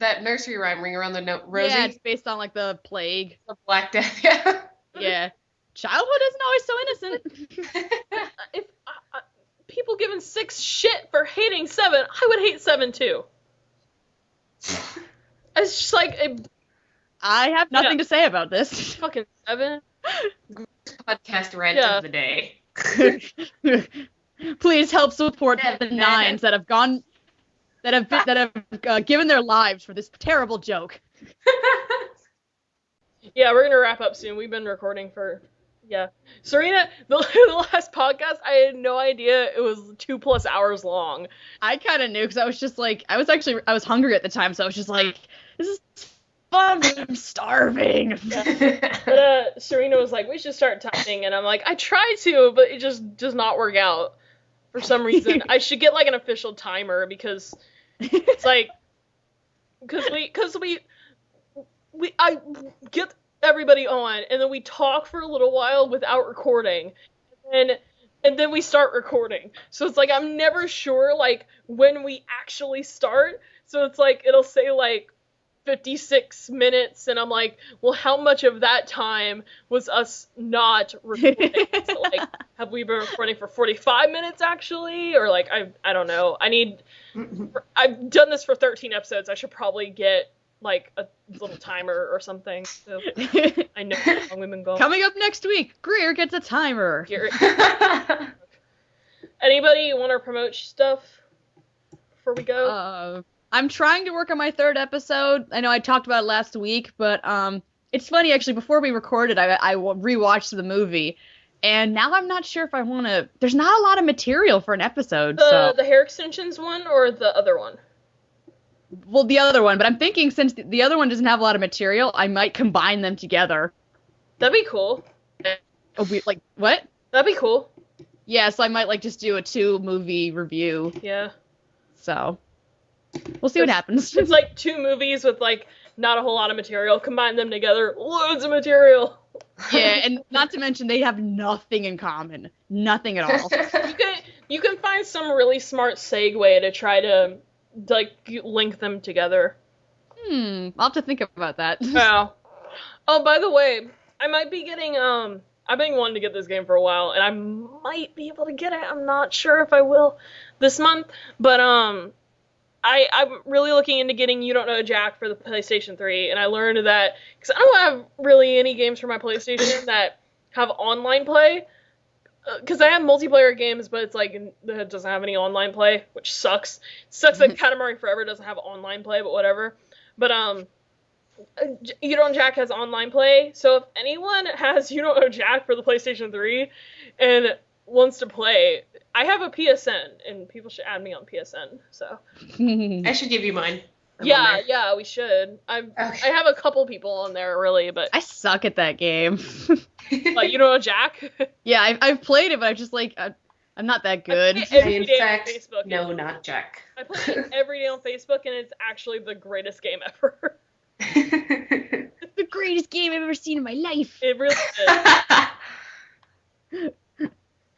that nursery rhyme, Ring Around the Rosie? Yeah, it's based on like the plague. The Black Death, yeah. Yeah. Childhood isn't always so innocent. If people giving 6 shit for hating 7, I would hate 7 too. It's just like I have nothing to say about this. fucking 7. Podcast rant Yeah. of the day. Please help support Yeah, the man. 9s that have given their lives for this terrible joke. Yeah, we're gonna wrap up soon. We've been recording for Serena, the last podcast, I had no idea it was 2+ hours long. I kind of knew because I was just like, I was hungry at the time, so I was just like, this is fun, but I'm starving. But Serena was like, we should start timing, and I'm like, I tried to, but it just does not work out for some reason. I should get like an official timer because it's like, I get everybody on, and then we talk for a little while without recording, and then we start recording. So it's like I'm never sure like when we actually start. So it's like it'll say like 56 minutes, and I'm like, well, how much of that time was us not recording? So like, have we been recording for 45 minutes actually, or like I don't know. I've done this for 13 episodes. I should probably get like a little timer or something, so I know how long we've been going. Coming up next week, Greer gets a timer. Anybody want to promote stuff before we go? I'm trying to work on my 3rd episode. I know I talked about it last week, but it's funny actually. Before we recorded, I rewatched the movie, and now I'm not sure if I want to. There's not a lot of material for an episode. The hair extensions one or the other one? Well, the other one, but I'm thinking since the other one doesn't have a lot of material, I might combine them together. That'd be cool. Like, what? That'd be cool. Yeah, so I might like just do a 2-movie review. Yeah. So, we'll see what happens. It's like 2 movies with like not a whole lot of material. Combine them together, loads of material. Yeah, and not to mention they have nothing in common. Nothing at all. You can find some really smart segue to try to like link them together. I'll have to think about that. Wow. Oh, by the way, I might be getting I've been wanting to get this game for a while, and I might be able to get it. I'm not sure if I will this month, but I'm really looking into getting You Don't Know Jack for the PlayStation 3, and I learned that because I don't have really any games for my PlayStation that have online play. Because I have multiplayer games, but it's like it doesn't have any online play, which sucks. It sucks that Katamari Forever doesn't have online play, but whatever. But You Don't Jack has online play, so if anyone has You Don't Know Jack for the PlayStation 3 and wants to play, I have a PSN, and people should add me on PSN. So I should give you mine. Yeah, we should. I have a couple people on there, really, but... I suck at that game. Like, you don't know Jack? Yeah, I've played it, but I just, like, I'm not that good. In fact, no, not Jack. I play it every day on Facebook, and it's actually the greatest game ever. It's the greatest game I've ever seen in my life. It really is.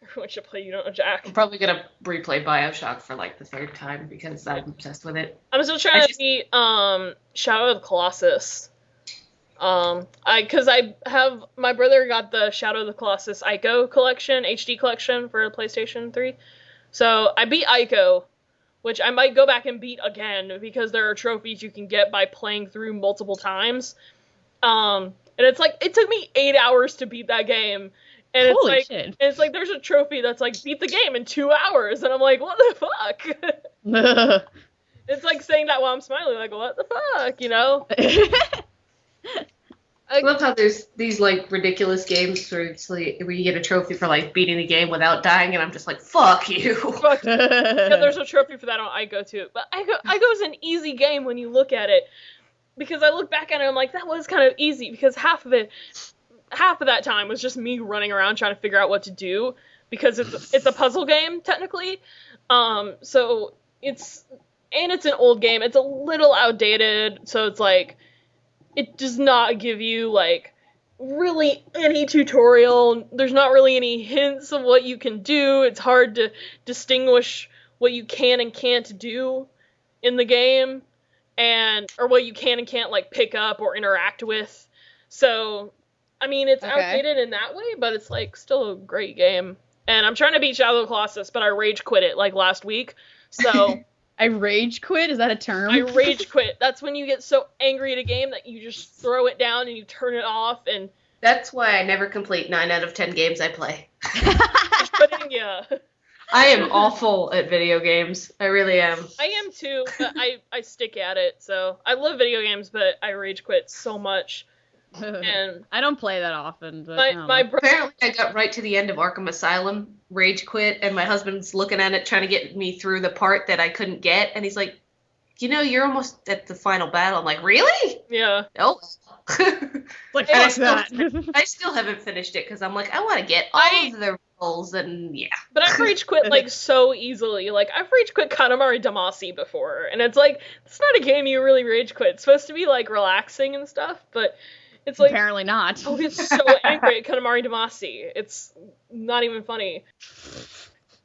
Everyone should play You Don't Know Jack. I'm probably gonna replay Bioshock for like the third time because I'm obsessed with it. I'm still trying to beat Shadow of the Colossus. Because I have my brother got the Shadow of the Colossus Ico collection, HD collection for PlayStation 3. So I beat Ico, which I might go back and beat again because there are trophies you can get by playing through multiple times. And it's like it took me 8 hours to beat that game. And it's Holy like, shit. and it's like there's a trophy that's like beat the game in 2 hours, and I'm like, what the fuck? It's like saying that while I'm smiling, like, what the fuck, you know? I love how there's these like ridiculous games where it's like where you get a trophy for like beating the game without dying, and I'm just like, fuck you. Fuck. Yeah, there's a trophy for that on Ico too, but Ico is an easy game when you look at it, because I look back at it, I'm like, that was kind of easy because half of that time was just me running around trying to figure out what to do, because it's a puzzle game technically. So it's an old game. It's a little outdated, so it's like it does not give you like really any tutorial. There's not really any hints of what you can do. It's hard to distinguish what you can and can't do in the game, or what you can and can't like pick up or interact with. So I mean, it's outdated in that way, but it's, like, still a great game. And I'm trying to beat Shadow of the Colossus, but I rage quit it, like, last week. So... I rage quit? Is that a term? I rage quit. That's when you get so angry at a game that you just throw it down and you turn it off, and... That's why I never complete 9 out of 10 games I play. Yeah. I am awful at video games. I really am. I am, too, but I stick at it, so... I love video games, but I rage quit so much. And I don't play that often, but apparently I got right to the end of Arkham Asylum, rage quit, and my husband's looking at it trying to get me through the part that I couldn't get, and he's like, you know, you're almost at the final battle. I'm like, really? Yeah. No. Like, fuck that. I still haven't finished it because I'm like, I want to get all of the roles, and yeah. But I've rage quit like so easily. Like, I've rage quit Katamari Damacy before, and it's like, it's not a game you really rage quit. It's supposed to be like relaxing and stuff, but it's like, apparently not. Oh, it's so angry at Katamari Damacy. It's not even funny.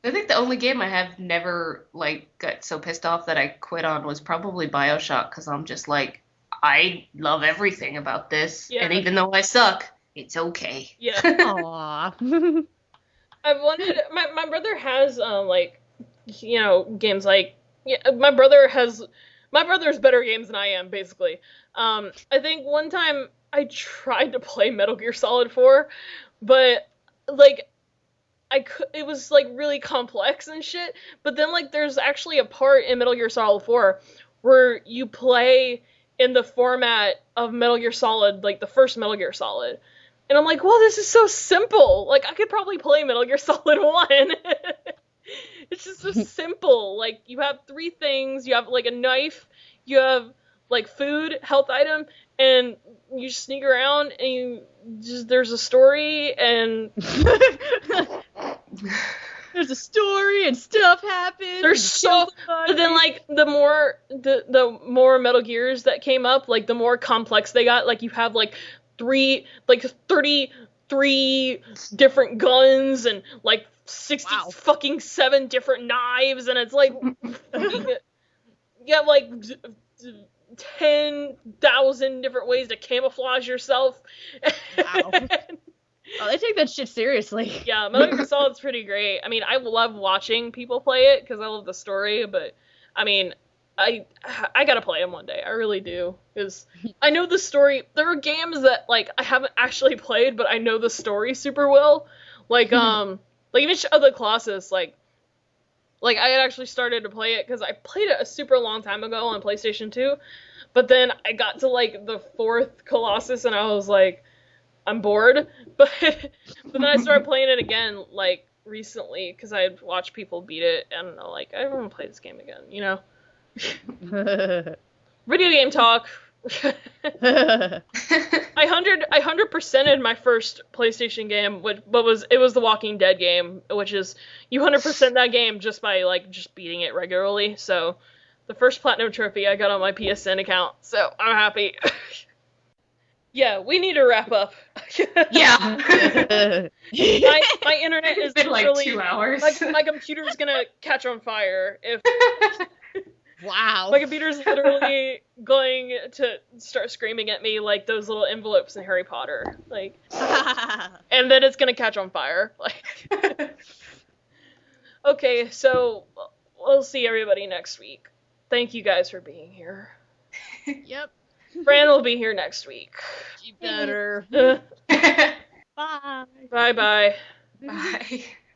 I think the only game I have never, like, got so pissed off that I quit on was probably Bioshock, because I'm just like, I love everything about this, and even though I suck, it's okay. Yeah. Aww. I've wanted, my brother has, like, you know, games like, my brother's better games than I am, basically. I think one time I tried to play Metal Gear Solid 4, but, like, it was, like, really complex and shit, but then, like, there's actually a part in Metal Gear Solid 4 where you play in the format of Metal Gear Solid, like, the first Metal Gear Solid. And I'm like, well, this is so simple. Like, I could probably play Metal Gear Solid 1. It's just so simple. Like, you have 3 things. You have, like, a knife. You have, like, food, health item, and you just sneak around, and there's a story, and... There's a story, and stuff happens. There's so... But then, like, the more Metal Gears that came up, like, the more complex they got. Like, you have, like, 33 different guns, and, like, 7 different knives, and it's, like... you have, like... 10,000 different ways to camouflage yourself. Wow. Oh, they take that shit seriously. Yeah, Metal Gear Solid's pretty great. I mean, I love watching people play it because I love the story, but I mean, I gotta play them one day. I really do, because I know the story. There are games that like I haven't actually played, but I know the story super well. Like like even Shadow of the Colossus, like I had actually started to play it because I played it a super long time ago on PlayStation 2, but then I got to like the 4th Colossus and I was like, I'm bored. But then I started playing it again like recently because I had watched people beat it, and I'm like, I don't want to play this game again, you know? video game talk. I 100%ed my first PlayStation game, but it was the Walking Dead game, which is you 100% that game just by just beating it regularly. So the first platinum trophy I got on my PSN account, so I'm happy. Yeah, we need to wrap up. Yeah. My internet is It's been like literally 2 hours. my computer's gonna catch on fire if Wow. my computer's literally going to start screaming at me like those little envelopes in Harry Potter, and then it's gonna catch on fire. Okay, so we'll see everybody next week. Thank you guys for being here. Yep. Fran will be here next week. You better. Bye. Bye. Bye. Bye.